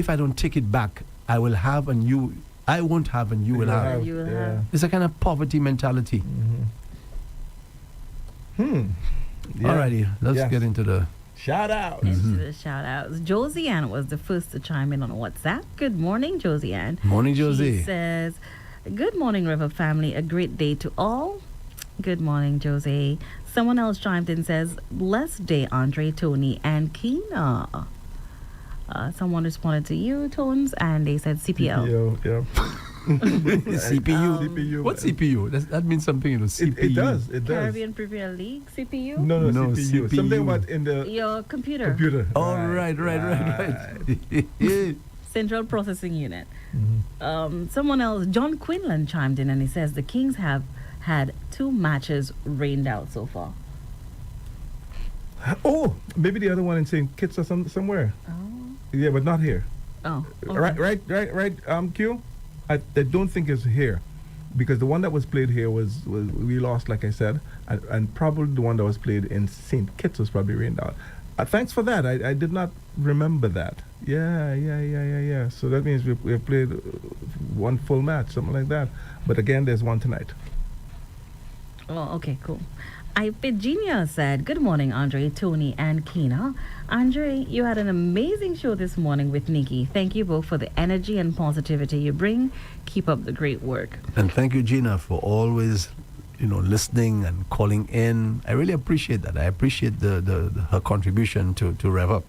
I don't take it back, I will have and you. I won't have and you will have. You will have. It's a kind of poverty mentality. Yeah. Alrighty, let's get into the Shout out. Into the shout outs. Josie Ann was the first to chime in on WhatsApp. Good morning, Josie Ann. Morning, Josie. She says, good morning, Rev-Up family. A great day to all. Good morning, Josie. Someone else chimed in and says, blessed day, Andre, Tony, and Keena. Someone responded to you, Tones, and they said CPL. Yeah. CPU. What's CPU? That means something, CPU. It does. Caribbean Premier League, CPU? No, No, CPU. CPU. Something about in the Your computer. computer. Oh, right. Central Processing Unit. Someone else, John Quinlan, chimed in and he says the Kings have had 2 matches rained out so far. Oh, maybe the other one in St. Kitts or somewhere. Oh. Yeah, but not here. Oh. Okay. Right, Q? I don't think it's here. because the one that was played here was we lost, like I said, and probably the one that was played in St. Kitts was probably rained out. Thanks for that. I did not remember that. Yeah. So that means we have played one full match, something like that. But again, there's one tonight. Oh, okay, cool. Virginia said, "Good morning, Andre, Tony, and Kina. Andre, you had an amazing show this morning with Nikki. Thank you both for the energy and positivity you bring. Keep up the great work." And thank you, Gina, for always, listening and calling in. I really appreciate that. I appreciate her contribution to Rev-Up.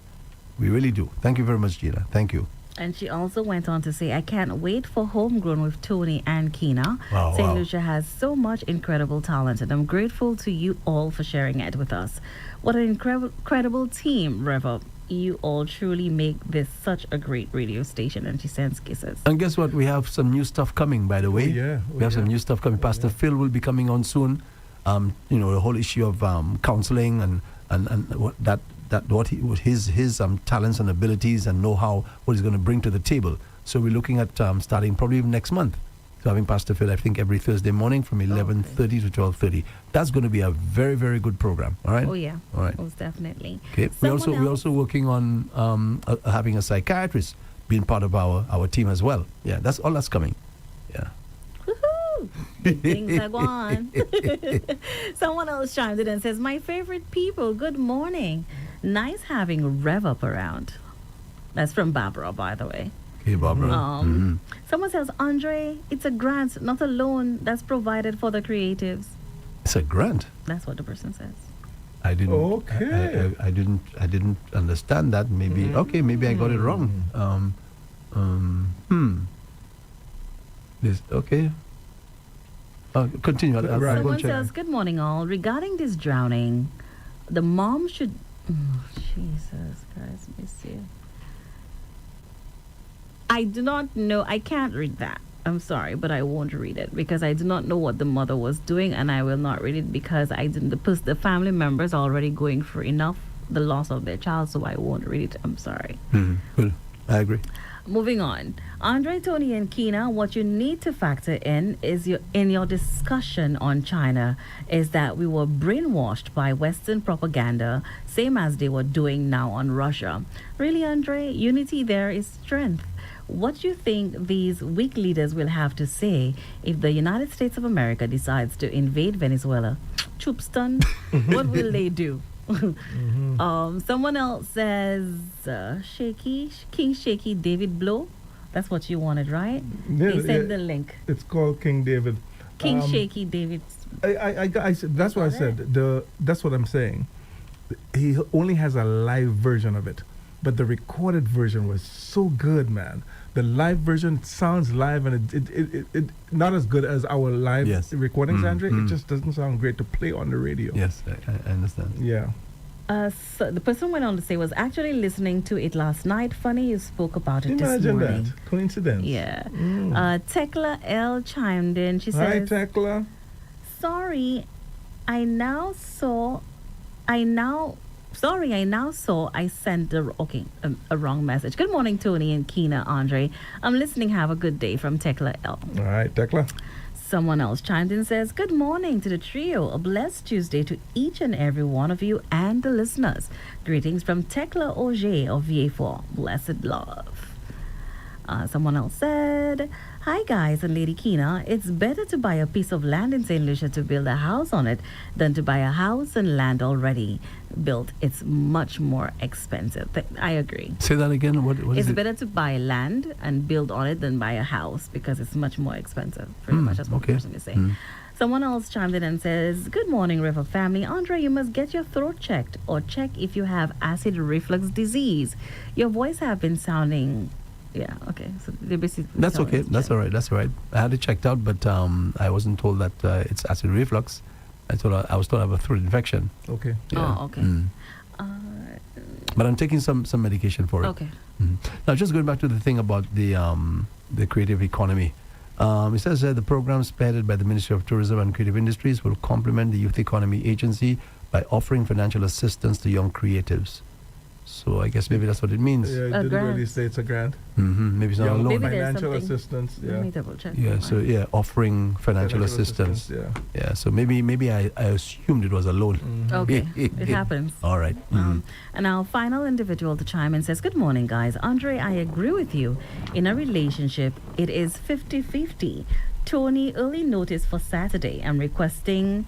We really do. Thank you very much, Gina. Thank you. And she also went on to say, "I can't wait for Homegrown with Tony and Kina. Wow, St. wow. Lucia has so much incredible talent, and I'm grateful to you all for sharing it with us. What an incredible team, Rev-Up. You all truly make this such a great radio station." And she sends kisses. And guess what? We have some new stuff coming, by the way. We have some new stuff coming. Pastor Phil will be coming on soon. The whole issue of counseling and what his talents and abilities and know-how, what he's going to bring to the table. So we're looking at starting probably even next month. So having Pastor Phil, I think, every Thursday morning from 11:30 to 12:30. That's going to be a very, very good program. All right. Oh yeah. All right. Most definitely. Okay. We're also working on having a psychiatrist being part of our team as well. Yeah. That's all that's coming. Yeah. Woohoo! Good things are going. Someone else chimed in and says, "My favorite people, good morning. Nice having Rev Up around." That's from Barbara, by the way. Okay, Barbara. Someone says, "Andre, it's a grant, not a loan that's provided for the creatives." It's a grant. That's what the person says. I didn't. Okay. I didn't understand that. Maybe maybe I got it wrong. This okay. Continue. I'll go Someone check. says, "Good morning, all. Regarding this drowning, the mom should." Jesus Christ, let me see. I do not know. I can't read that. I'm sorry, but I won't read it because I do not know what the mother was doing, and I will not read it because I didn't. The family members are already going through enough the loss of their child, so I won't read it. I'm sorry. Well, I agree. Moving on, Andre, Tony, and Kina, what you need to factor in is in your discussion on China is that we were brainwashed by Western propaganda, same as they were doing now on Russia. Really, Andre, unity there is strength. What do you think these weak leaders will have to say if the United States of America decides to invade Venezuela? Troops done? What will they do? Someone else says King Shaky David Blow. That's what you wanted, right? They sent the link. It's called King David. King Shaky David. That's what I said. That's what I'm saying. He only has a live version of it, but the recorded version was so good, man. The live version sounds live, and it not as good as our live recordings, Andre. It just doesn't sound great to play on the radio. Yes, I understand. Yeah. So the person went on to say, "Was actually listening to it last night. Funny you spoke about it this morning." Imagine that. Coincidence. Yeah. Tekla L chimed in. She Hi, says, Tekla. Sorry, I now saw I sent a wrong message. Good morning, Tony and Kina, Andre. I'm listening. Have a good day from Tekla L. All right, Tekla. Someone else chimed in and says, "Good morning to the trio. A blessed Tuesday to each and every one of you and the listeners. Greetings from Tekla Auger of VA4. Blessed love." Someone else said, "Hi guys and Lady Kina, it's better to buy a piece of land in St. Lucia to build a house on it than to buy a house and land already built. It's much more expensive." I agree. Say that again. What is It's it? better to buy land and build on it than buy a house because it's much more expensive. Pretty much that's what the person is saying. Someone else chimed in and says, "Good morning, River family. Andre, you must get your throat checked or check if you have acid reflux disease. Your voice have been sounding..." Yeah, okay. So they basically That's okay. That's all right. That's all right. I had it checked out, but I wasn't told that it's acid reflux. I was told I have a throat infection. Okay. Yeah. Oh, okay. But I'm taking some medication for it. Okay. Now, just going back to the thing about the creative economy. It says the program spearheaded by the Ministry of Tourism and Creative Industries will complement the Youth Economy Agency by offering financial assistance to young creatives. So I guess maybe that's what it means. Yeah, it A didn't really grant. say it's a grant. Maybe it's not a loan. Maybe there's Financial something- assistance. Let Yeah. me double check. Yeah, so yeah, offering financial assistance. Yeah. Yeah, so maybe I assumed it was a loan. Okay, it happens. All right. And our final individual to chime in says, "Good morning, guys. Andre, I agree with you. In a relationship, it is 50-50. Tony, early notice for Saturday. I'm requesting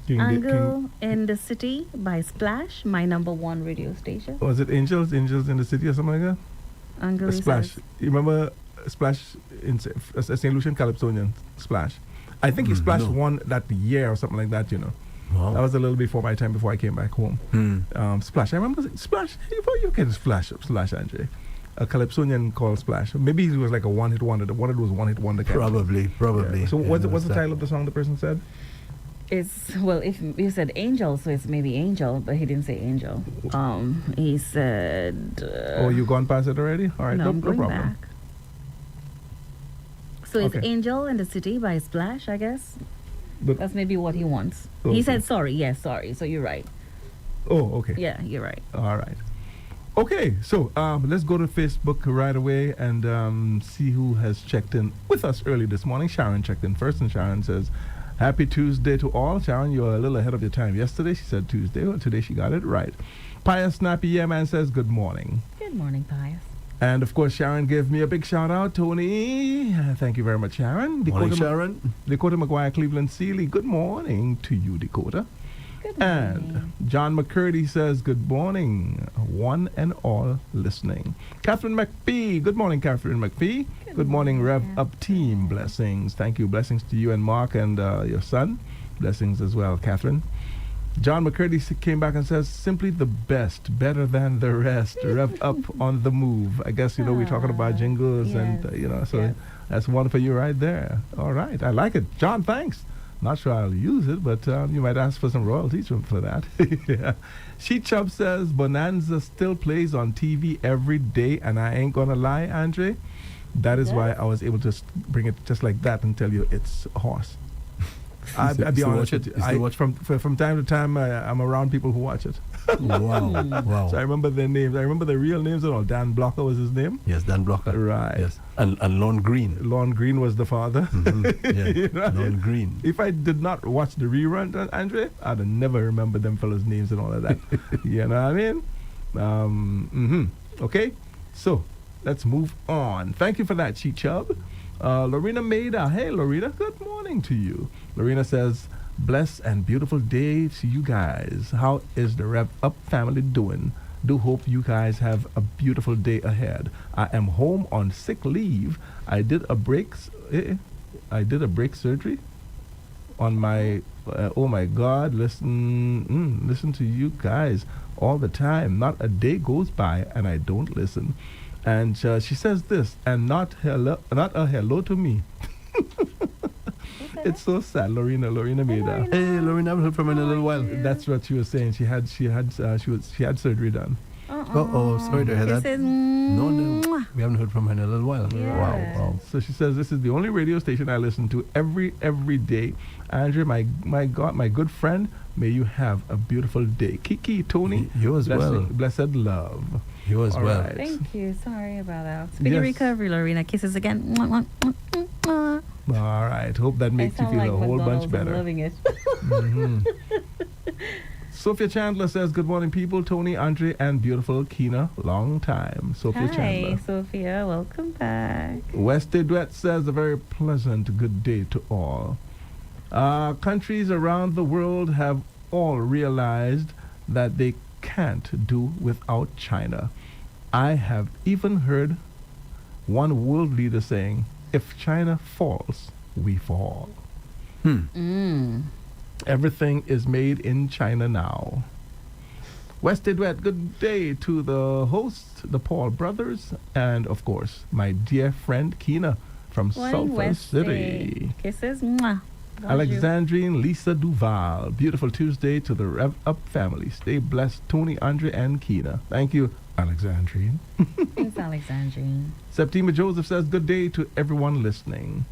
Angle in the City by Splash, my number one radio station. Was it Angels in the City or something like that? Angle Splash. You remember Splash in St. Lucian Calypsonian Splash? I think he Splash no. won that year or something like that, you know. Wow. That was a little before my time, before I came back home. Splash. I remember Splash. You can Splash, Andre. A Calypsonian called Splash. Maybe it was like a one-hit wonder. The one it was one-hit wonder. Kind of Probably. thing. Yeah. So Yeah, what's the that. title of the song the person said? It's, well, if you said Angel, so it's maybe Angel, but he didn't say Angel. He said... Oh, you gone past it already? All right, no, no, I'm going problem. back. So it's Okay. Angel in the City by Splash, I guess. But- That's maybe what he wants. Okay. He said sorry. Yes, sorry. So you're right. Oh, okay. Yeah, you're right. All right. Okay, so let's go to Facebook right away and see who has checked in with us early this morning. Sharon checked in first, and Sharon says, "Happy Tuesday to all." Sharon, you're a little ahead of your time. Yesterday she said Tuesday. Well, today she got it right. Pius Snappy Yeah Man says, "Good morning." Good morning, Pius. And of course, Sharon gave me a big shout out. Tony, thank you very much, Sharon. Morning, Sharon. Dakota McGuire, Cleveland Seeley, good morning to you, Dakota. Good morning. And John McCurdy says, "Good morning, one and all listening." Catherine McPhee, good morning, Catherine McPhee. Good morning, Rev-Up team. Blessings. Thank you. Blessings to you and Mark and your son. Blessings as well, Catherine. John McCurdy came back and says, "Simply the best, better than the rest. Rev up on the move." I guess, we're talking about jingles and, so yes. that's one for you right there. All right. I like it. John, thanks. Not sure I'll use it, but you might ask for some royalties for that. Yeah. She Chubb says, "Bonanza still plays on TV every day, and I ain't gonna lie, Andre. That is why I was able to bring it just like that and tell you it's a horse." I'll be still honest watch with it? you. You still watch From time to time, I'm around people who watch it. Wow. So I remember their names. I remember the real names and all. Dan Blocker was his name. Yes, Dan Blocker. Right. Yes. And Lon Green. Lon Green was the father. Yeah. You know? Lon Green. If I did not watch the rerun, Andre, I'd have never remembered them fellas' names and all of that. You know what I mean? Okay, so let's move on. Thank you for that, Chi Chubb. Lorena Maida. Hey, Lorena, good morning to you. Lorena says, "Blessed and beautiful day to you guys. How is the Rev-Up family doing? Do hope you guys have a beautiful day ahead. I am home on sick leave. I did a break surgery on my oh my God, listen to you guys all the time. Not a day goes by and I don't listen." And she says this, "And not a hello to me." It's so sad, Lorena made that. Hey, Lorena, I haven't heard from her in a little while. That's what she was saying. She had surgery done. Oh, sorry to hear It that. says, No, we haven't heard from her in a little while. Yes. Wow. So she says, "This is the only radio station I listen to every day. Andrew, my God, my good friend, may you have a beautiful day. Kiki, Tony, You as well. Blessed love." You as All well. right. Thank you. Sorry about that. Speedy Yes. recovery, Lorena. Kisses again. Mwah, mwah, mwah, mwah, mwah. All right. Hope that makes you I feel sound a like whole bunch McDonald's. I'm better. loving it. Sophia Chandler says, "Good morning, people. Tony, Andre, and beautiful Kina. Long time." Sophia Hi, Chandler. Sophia. Welcome back. Westy Duet says, "A very pleasant good day to all. Countries around the world have all realized that they can't do without China. I have even heard one world leader saying, 'If China falls, we fall.' Everything is made in China now." Westy Duet, good day to the host, the Paul brothers, and of course, my dear friend Kina from Morning, Sulphur Westy. City. Kisses. Mwah. Bonjour. Alexandrine Lisa Duval. Beautiful Tuesday to the Rev-Up family. Stay blessed, Tony, Andre, and Kina. Thank you, Alexandrine. Thanks, Alexandrine. Septima Joseph says, "Good day to everyone listening."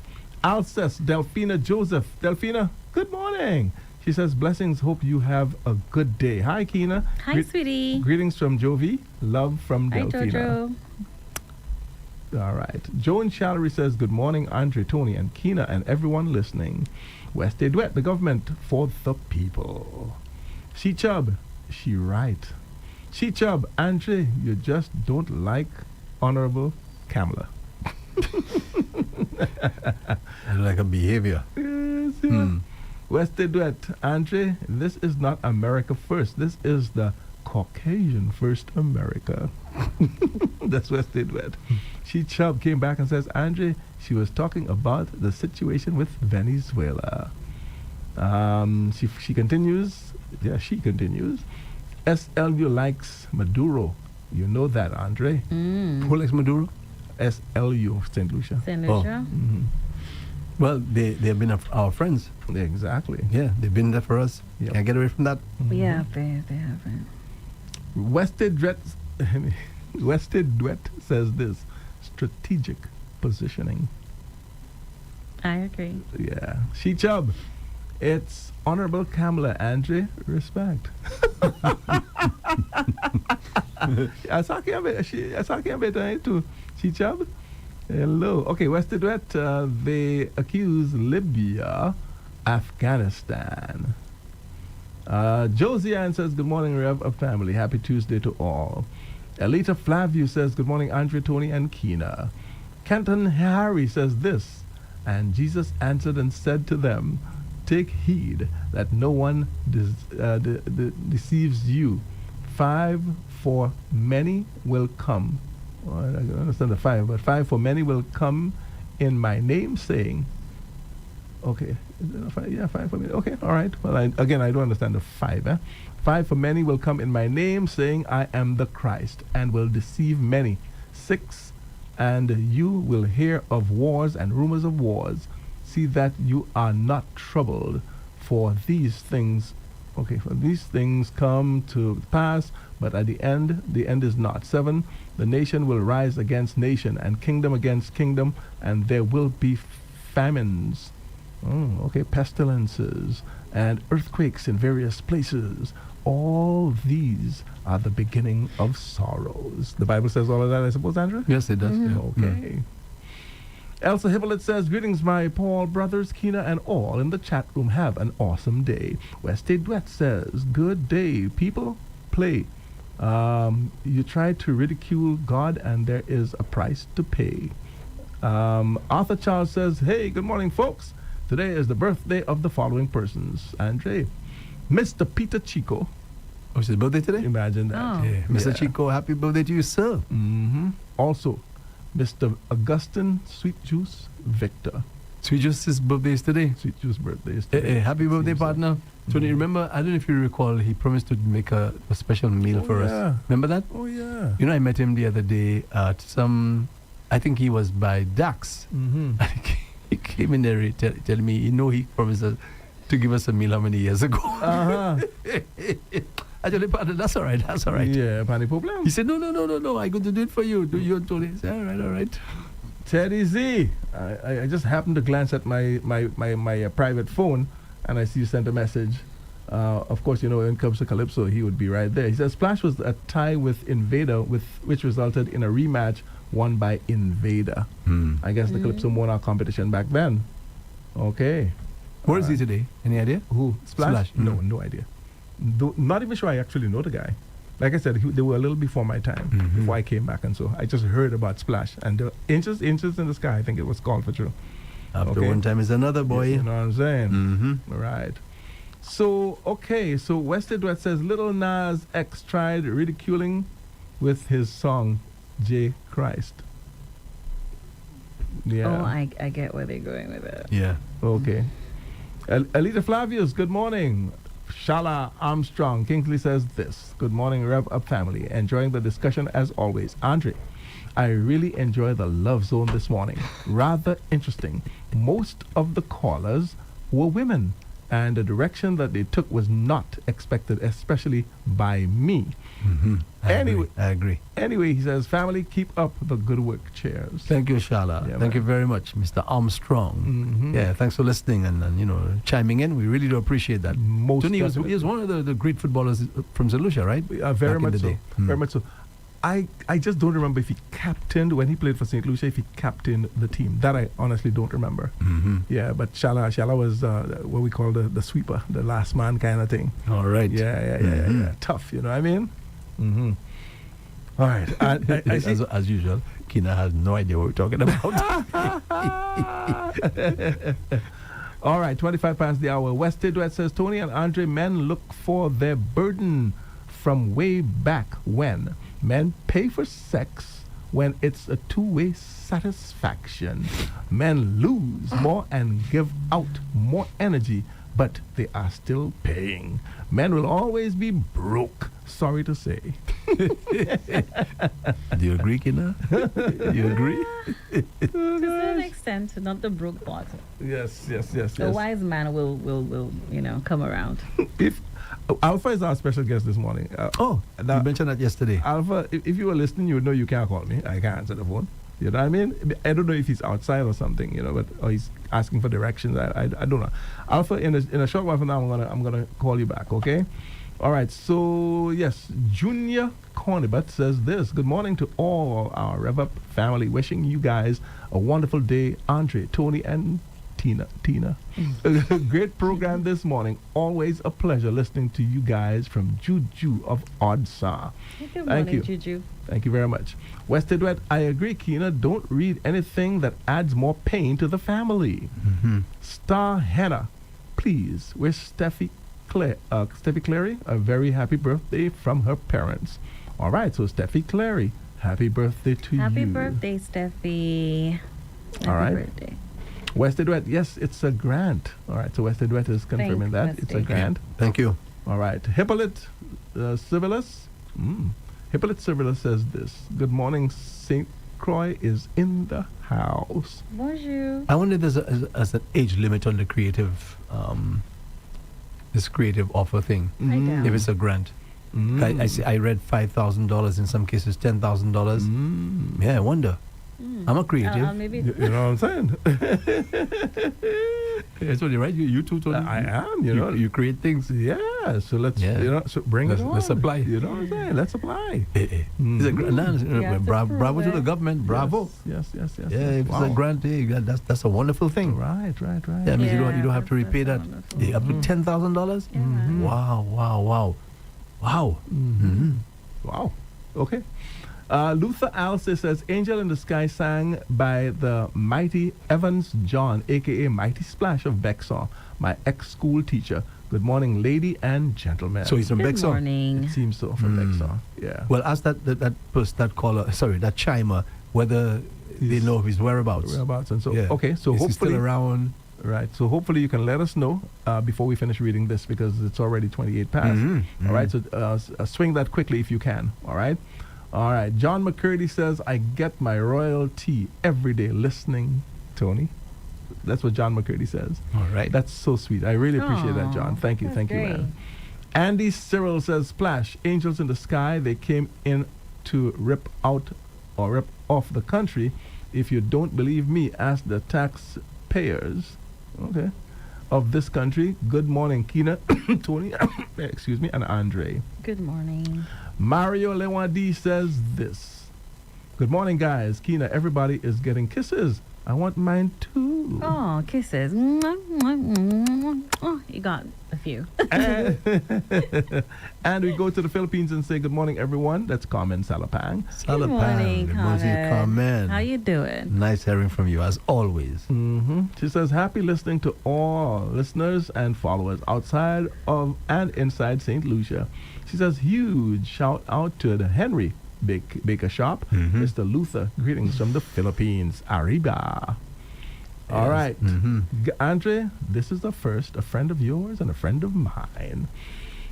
Alcest Delphina Joseph. Delphina, good morning. She says, blessings, hope you have a good day. Hi, Keena. Hi, sweetie. Greetings from Jovi. Love from Hi, Delphina. Jojo. All right. Joan Shallery says, good morning, Andre, Tony, and Keena, and everyone listening. West Day Duet, the government for the people. She Chubb, she right. She Chubb, Andre, you just don't like Honorable Kamala. I like a behavior. Yes, yeah. West Day Duet, Andre, this is not America first. This is the Caucasian first America. That's West Day Duet. She Chubb came back and says, Andre, she was talking about the situation with Venezuela. She continues. Yeah, she continues. SLU likes Maduro. You know that, Andre. Who likes Maduro? SLU, St. Lucia. St. Lucia. Well, they have been our friends. Exactly. Yeah, they've been there for us. Yep. Can't get away from that. Yeah, they haven't. Wested Duet says this: strategic positioning. I agree. Yeah. She Chubb, it's Honorable Kamala, Andre, respect. Asaki Abeta too. She Chubb. Hello. Okay, Wested Duet, they accuse Libya, Afghanistan. Josie Ann says, good morning, Rev-Up family. Happy Tuesday to all. Elita Flaviu says, good morning, Andre, Tony, and Keena. Kenton Harry says this, and Jesus answered and said to them, take heed that no one deceives you. 5 for many will come. Well, I don't understand the 5, but 5 for many will come in my name, saying, okay, is it a 5? Yeah, 5 for many. Okay, all right. Well, I don't understand the 5. 5 for many will come in my name, saying, I am the Christ, and will deceive many. 6, and you will hear of wars and rumors of wars. See that you are not troubled, for these things, come to pass, but at the end is not. 7, the nation will rise against nation, and kingdom against kingdom, and there will be famines. Pestilences and earthquakes in various places. All these are the beginning of sorrows. The Bible says all of that, I suppose, Andrew? Yes, it does. Yeah. Okay. Elsa Hippolyte says, greetings, my Paul brothers, Keena, and all in the chat room. Have an awesome day. West Day Duet says, good day. People, play. You try to ridicule God, and there is a price to pay. Arthur Charles says, hey, good morning, folks. Today is the birthday of the following persons. Andre, Mr. Peter Chico. Oh, it's his birthday today? Imagine that. Oh. Yeah. Mr. Chico, happy birthday to you, sir. Also, Mr. Augustine Sweet Juice Victor. Sweet Juice's birthday is today. Sweet Juice birthday is today. Happy birthday, partner. Tony, remember, I don't know if you recall, he promised to make a special meal for us. Remember that? Oh, yeah. You know, I met him the other day at I think he was by Dax. He came in there telling me, he promised to give us a meal how many years ago. I told him, partner, that's all right. Yeah, panic problem. He said, no, I'm going to do it for you. Do you, Tony? I said, all right. Teddy Z, I just happened to glance at my private phone, and I see you sent a message. Of course, when it comes to Calypso, he would be right there. He says, Splash was a tie with Invader, which resulted in a rematch won by Invader. I guess the Calypso won our competition back then. Okay. Where is he today? Any idea? Who? Splash? No idea. Not even sure I actually know the guy. Like I said, they were a little before my time, before I came back, and so I just heard about Splash. And the inches in the sky, I think it was called for true. After one time is another, boy. You know what I'm saying? Right. So Wested Duet says, Little Nas X tried ridiculing with his song, J. Christ. Yeah. Oh, I get where they're going with it. Yeah. Okay. Alita Flavius, good morning. Shala Armstrong Kingsley says this. Good morning, Rev-Up family. Enjoying the discussion as always. Andre, I really enjoy the Love Zone this morning. Rather interesting. Most of the callers were women, and the direction that they took was not expected, especially by me. I agree. Anyway, he says, family, keep up the good work. Cheers. Thank you, Shala. Yeah, Thank man. you very much, Mr. Armstrong. Yeah, thanks for listening and chiming in. We really do appreciate that. Most Tony was definitely. one of the great footballers from St. Lucia, right? Very Back in much the so. day. Very much so. I just don't remember if he captained, when he played for St. Lucia, if he captained the team. That I honestly don't remember. Yeah, but Shala was what we call the sweeper, the last man kind of thing. All right. Yeah. Tough, you know what I mean? All right. I see. As usual, Kina has no idea what we're talking about. All right, 25 past the hour. West Duet says, Tony and Andre, men look for their burden from way back when. Men pay for sex when it's a two-way satisfaction. Men lose more and give out more energy, but they are still paying. Men will always be broke, sorry to say. Do you agree, Kina? You agree? To an extent, not the broke part. Yes. The wise man will come around. If Alpha is our special guest this morning. You mentioned that yesterday. Alpha, if you were listening, you would know you can't call me. I can't answer the phone. You know what I mean? I don't know if he's outside or something, or he's asking for directions. I don't know. Alpha, in a short while from now, I'm gonna call you back. Okay? All right. So yes, Junior Cornibut says this. Good morning to all our Rev-Up family. Wishing you guys a wonderful day, Andre, Tony, and Tina. Great program this morning. Always a pleasure listening to you guys from Juju of Odsa. Good Thank morning, you. Juju. Thank you very much. West Duet, I agree, Kina. Don't read anything that adds more pain to the family. Star Hannah, please wish Steffi Clary a very happy birthday from her parents. All right, so Steffi Clary, happy birthday to you. Happy birthday, Steffi. All right. Happy birthday. West Duet, yes, it's a grant. All right, so West Duet is confirming that. It's a Westy. grant. Thank you. All right. Hippolyte Civilus. Hippolyte Civilus says this. Good morning, St. Croix is in the house. Bonjour. I wonder if there's an age limit on the creative, this creative offer thing. I doubt. If it's a grant. I read $5,000, in some cases $10,000. Yeah, I wonder. I'm a creative. Maybe. You know what I'm saying? That's what you're right. You too, Tony. I am, you know. You create things. Yeah, so let's, so bring it on. Let's apply. You know what I'm saying? Let's apply. It's a grant. Bravo to the government. Bravo. Yes. Yeah, if it's a grant, that's a wonderful thing. Right. Yeah, I mean, you don't have to repay that. wonderful. Up to $10,000. Yeah. Wow. Wow. Okay. Luther Alce says, Angel in the Sky sang by the mighty Evans John, a.k.a. Mighty Splash of Bexar, my ex-school teacher. Good morning, lady and gentlemen. So he's from Good Bexar. morning. It seems so, from Bexar. Yeah. Well, ask that chimer, whether they know of his whereabouts. And so, Yeah. okay, so Is he hopefully... still around? Right, so hopefully you can let us know before we finish reading this, because it's already 28 past. All right, so swing that quickly if you can. All right. John McCurdy says, I get my royalty every day listening, Tony. That's what John McCurdy says. All right. That's so sweet. I really appreciate that, John. Thank you, That's great. man. Andy Cyril says, Splash, angels in the sky, they came in to rip off the country. If you don't believe me, ask the taxpayers, of this country. Good morning, Kina, Tony, excuse me, and Andre. Good morning. Mario Lewandi says this. Good morning, guys. Kina, everybody is getting kisses. I want mine too. Oh, kisses. Oh, you got a few. And we go to the Philippines and say good morning, everyone. That's Carmen Salapang. Good morning, Carmen. How you doing? Nice hearing from you, as always. She says, happy listening to all listeners and followers outside of and inside St. Lucia. She says, huge shout out to the Henry Baker Shop, Mr. Luther. Greetings from the Philippines. Arriba. All right. Andre, this is the first, a friend of yours and a friend of mine.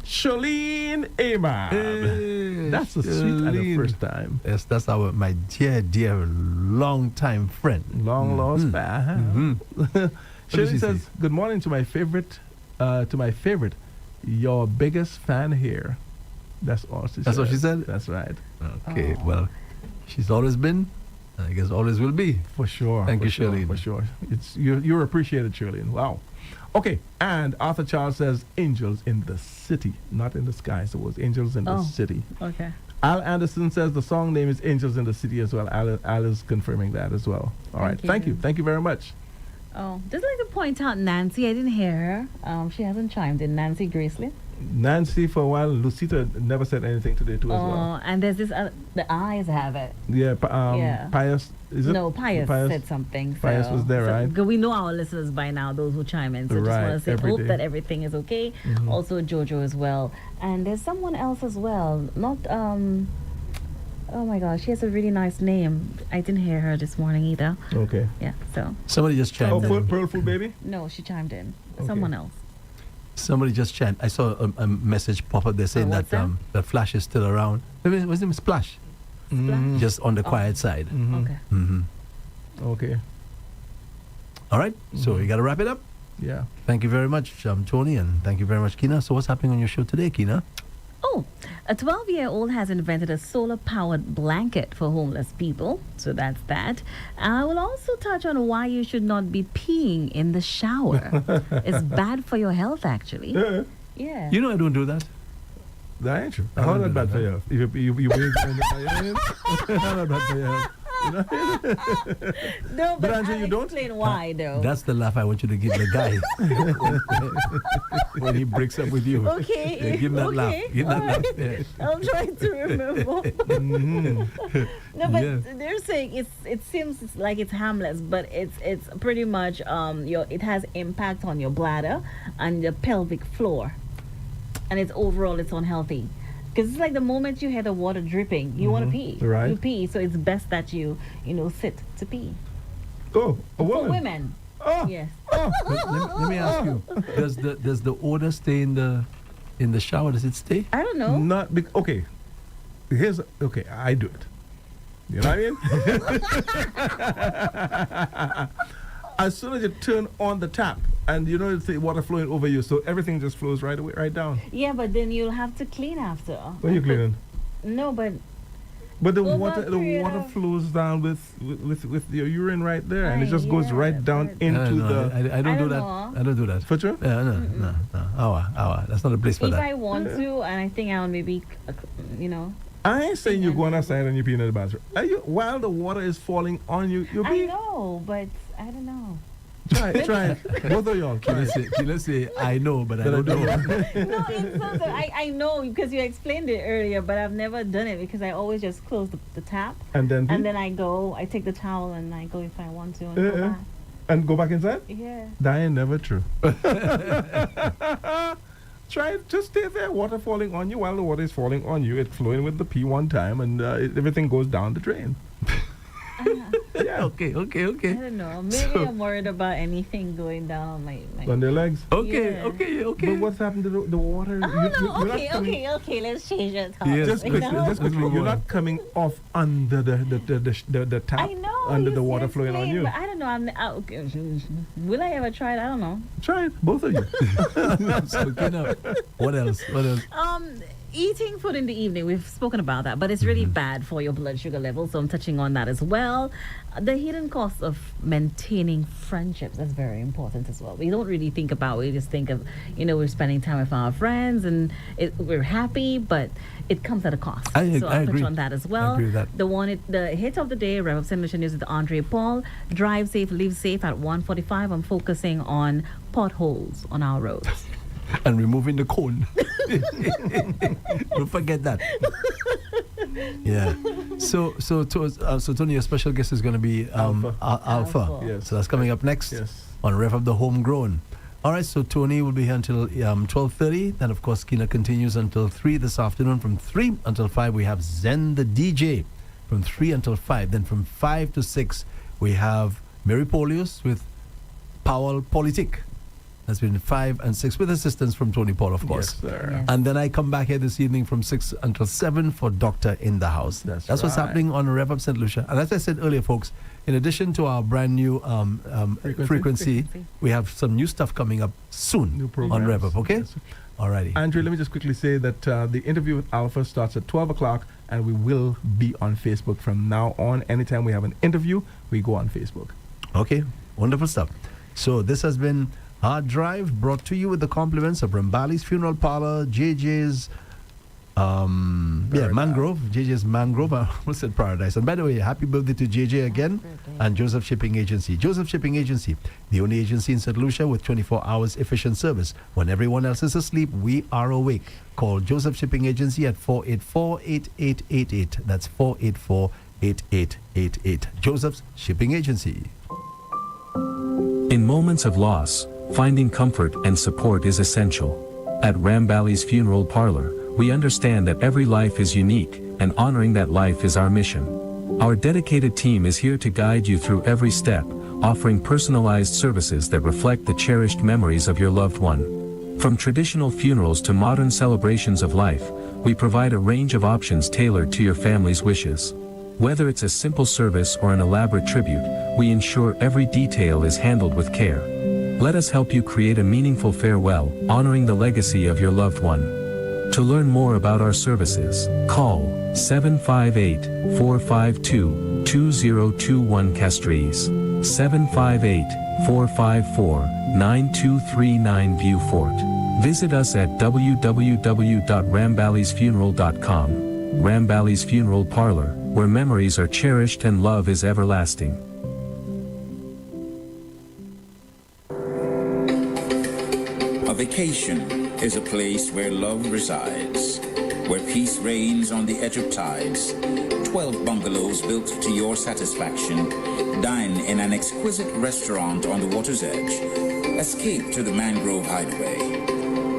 Charlene Amab. Hey, that's a sweet at the Charlene. first time. Yes, that's my dear, long-time friend. Long lost pal. did she Shirley says, say? good morning to my favorite to my favorite, your biggest fan here. That's all she said. That's what she said? That's right. Okay, well, she's always been, and I guess always will be. For sure. Thank for you, sure, Shirlene. For sure. You're appreciated, Shirlene. Wow. Okay, and Arthur Charles says angels in the city, not in the sky. So it was angels in the city. Okay. Al Anderson says the song name is Angels in the City as well. Al is confirming that as well. All right. Thank you. Thank you very much. Oh, just like to point out Nancy. I didn't hear her. She hasn't chimed in. Nancy Graceley. Nancy for a while. Lucita never said anything today too as well. And there's this. The eyes have it. Yeah. Yeah. Pius. Is it? No, Pius said something. Pius was there, right? We know our listeners by now, those who chime in. So Right, just want to say, every hope day. that everything is okay. Also, Jojo as well. And there's someone else as well. Not, oh my gosh, she has a really nice name. I didn't hear her this morning either. Okay. Yeah, so. Somebody just chimed in. Pearl Food Baby? No, she chimed in. Okay. Someone else. Somebody just chimed. I saw a message pop up there saying that what's that? that Flash is still around. Maybe what's his name? Splash. Just on the quiet side. Okay. Okay. All right. So you got to wrap it up. Yeah. Thank you very much, Tony, and thank you very much, Kina. So what's happening on your show today, Kina? Oh, a 12-year-old has invented a solar-powered blanket for homeless people. So that's that. I will also touch on why you should not be peeing in the shower. It's bad for your health, actually. Yeah. You know I don't do that. That ain't true. I How don't that do bad that. for you? You bathe in the How that bad for you? You know? No, but Angela, I'll you don't? explain why, though. That's the laugh I want you to give the guy when he breaks up with you. Okay. Yeah, give him that laugh. Give him that laugh. Yeah. I'm trying to remember. No, but Yeah. they're saying it seems like it's harmless, but it's pretty much it has impact on your bladder and the pelvic floor, and it's unhealthy. Because it's like the moment you hear the water dripping, you want to pee. Right. You pee, so it's best that you sit to pee. Oh, a woman. For women. Oh. Yes. Oh. Let me ask you: does the odor stay in the shower? Does it stay? I don't know. Not okay. Okay. I do it. You know what I mean? As soon as you turn on the tap, and you know it's the water flowing over you, so everything just flows right away, right down. Yeah, but then you'll have to clean after. When you cleaning? No, but But the Over water a period water of- flows down with your urine right there, and it Aye, just goes yeah, right down but- into the. I don't I do don't that. know. I don't do that. For sure? Yeah, no. Our. That's not a place for if that. I want to, and I think I'll maybe, I ain't saying you're going outside and you're peeing in the bathroom. Are you, while the water is falling on you, you'll I be. know, but I don't know. Try it. Both of y'all. Try it. Let's say I know, but I don't know. No, it's not that I know because you explained it earlier, but I've never done it because I always just close the tap And then. and then I take the towel and I go if I want to and go back. And go back inside? Yeah. That ain't never true. Try it. Just stay there. Water falling on you. While the water is falling on you, it's flowing with the pee one time, and everything goes down the drain. Yeah. Okay. I don't know. Maybe I'm worried about anything going down my On their legs. Okay. Yeah. But what's happened to the water? Oh no, you're not coming- okay, let's change the topic. Yes, Just quickly, now. you're not coming off under the tap, I know. under you the water flowing on explained, you. But I don't know. Okay. Will I ever try it? I don't know. Try it, both of you. So, what else? Eating food in the evening, we've spoken about that, but it's really bad for your blood sugar level, so I'm touching on that as well. The hidden cost of maintaining friendships, that's very important as well. We don't really think about it. We just think of, we're spending time with our friends and we're happy, but it comes at a cost. I I'll touch agree. on that as well. I agree with that. The hit of the day, Rev-Up Slu News with Andre Paul. Drive safe, live safe at 1:45. I'm focusing on potholes on our roads. And removing the cone. Don't forget that. Yeah. So Tony, your special guest is going to be Alpha. Alpha. Yes. So that's coming up next Yes. on Rev Up the Homegrown. All right, so Tony will be here until 12:30. Then, of course, Kina continues until 3 this afternoon. From 3 until 5, we have Zen the DJ. From 3 until 5. Then from 5 to 6, we have Mary Polius with Powell Politik. That's been 5 and 6 with assistance from Tony Paul, of course. Yes, sir. Yes. And then I come back here this evening from 6 until 7 for Doctor in the House. That's what's right. happening on Rev Up St. Lucia. And as I said earlier, folks, in addition to our brand new frequency, we have some new stuff coming up soon New on programs. Rev-Up, okay? Yes. Alrighty. Andrew, let me just quickly say that the interview with Alpha starts at 12 o'clock, and we will be on Facebook from now on. Anytime we have an interview, we go on Facebook. Okay, wonderful stuff. So this has been our drive, brought to you with the compliments of Rambali's Funeral Parlor, JJ's Mangrove, JJ's Mangrove. I almost said Paradise. And by the way, happy birthday to JJ again, and Joseph Shipping Agency. Joseph Shipping Agency, the only agency in St. Lucia with 24 hours efficient service. When everyone else is asleep, we are awake. Call Joseph Shipping Agency at 484-8888. That's 484-8888. Joseph's Shipping Agency. In moments of loss, finding comfort and support is essential. At Rambali's Funeral Parlor, we understand that every life is unique, and honoring that life is our mission. Our dedicated team is here to guide you through every step, offering personalized services that reflect the cherished memories of your loved one. From traditional funerals to modern celebrations of life, we provide a range of options tailored to your family's wishes. Whether it's a simple service or an elaborate tribute, we ensure every detail is handled with care. Let us help you create a meaningful farewell, honoring the legacy of your loved one. To learn more about our services, call 758-452-2021 Castries, 758-454-9239 Beaufort. Visit us at www.ramballysfuneral.com. Rambali's Funeral Parlor, where memories are cherished and love is everlasting. A vacation is a place where love resides, where peace reigns on the edge of tides. 12 bungalows built to your satisfaction. Dine in an exquisite restaurant on the water's edge. Escape to the Mangrove Hideaway,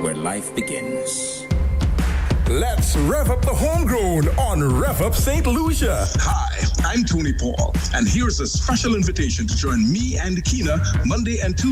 where life begins. Let's rev up the homegrown on Rev Up St. Lucia. Hi, I'm Tony Paul, and here's a special invitation to join me and Kina Monday and Tuesday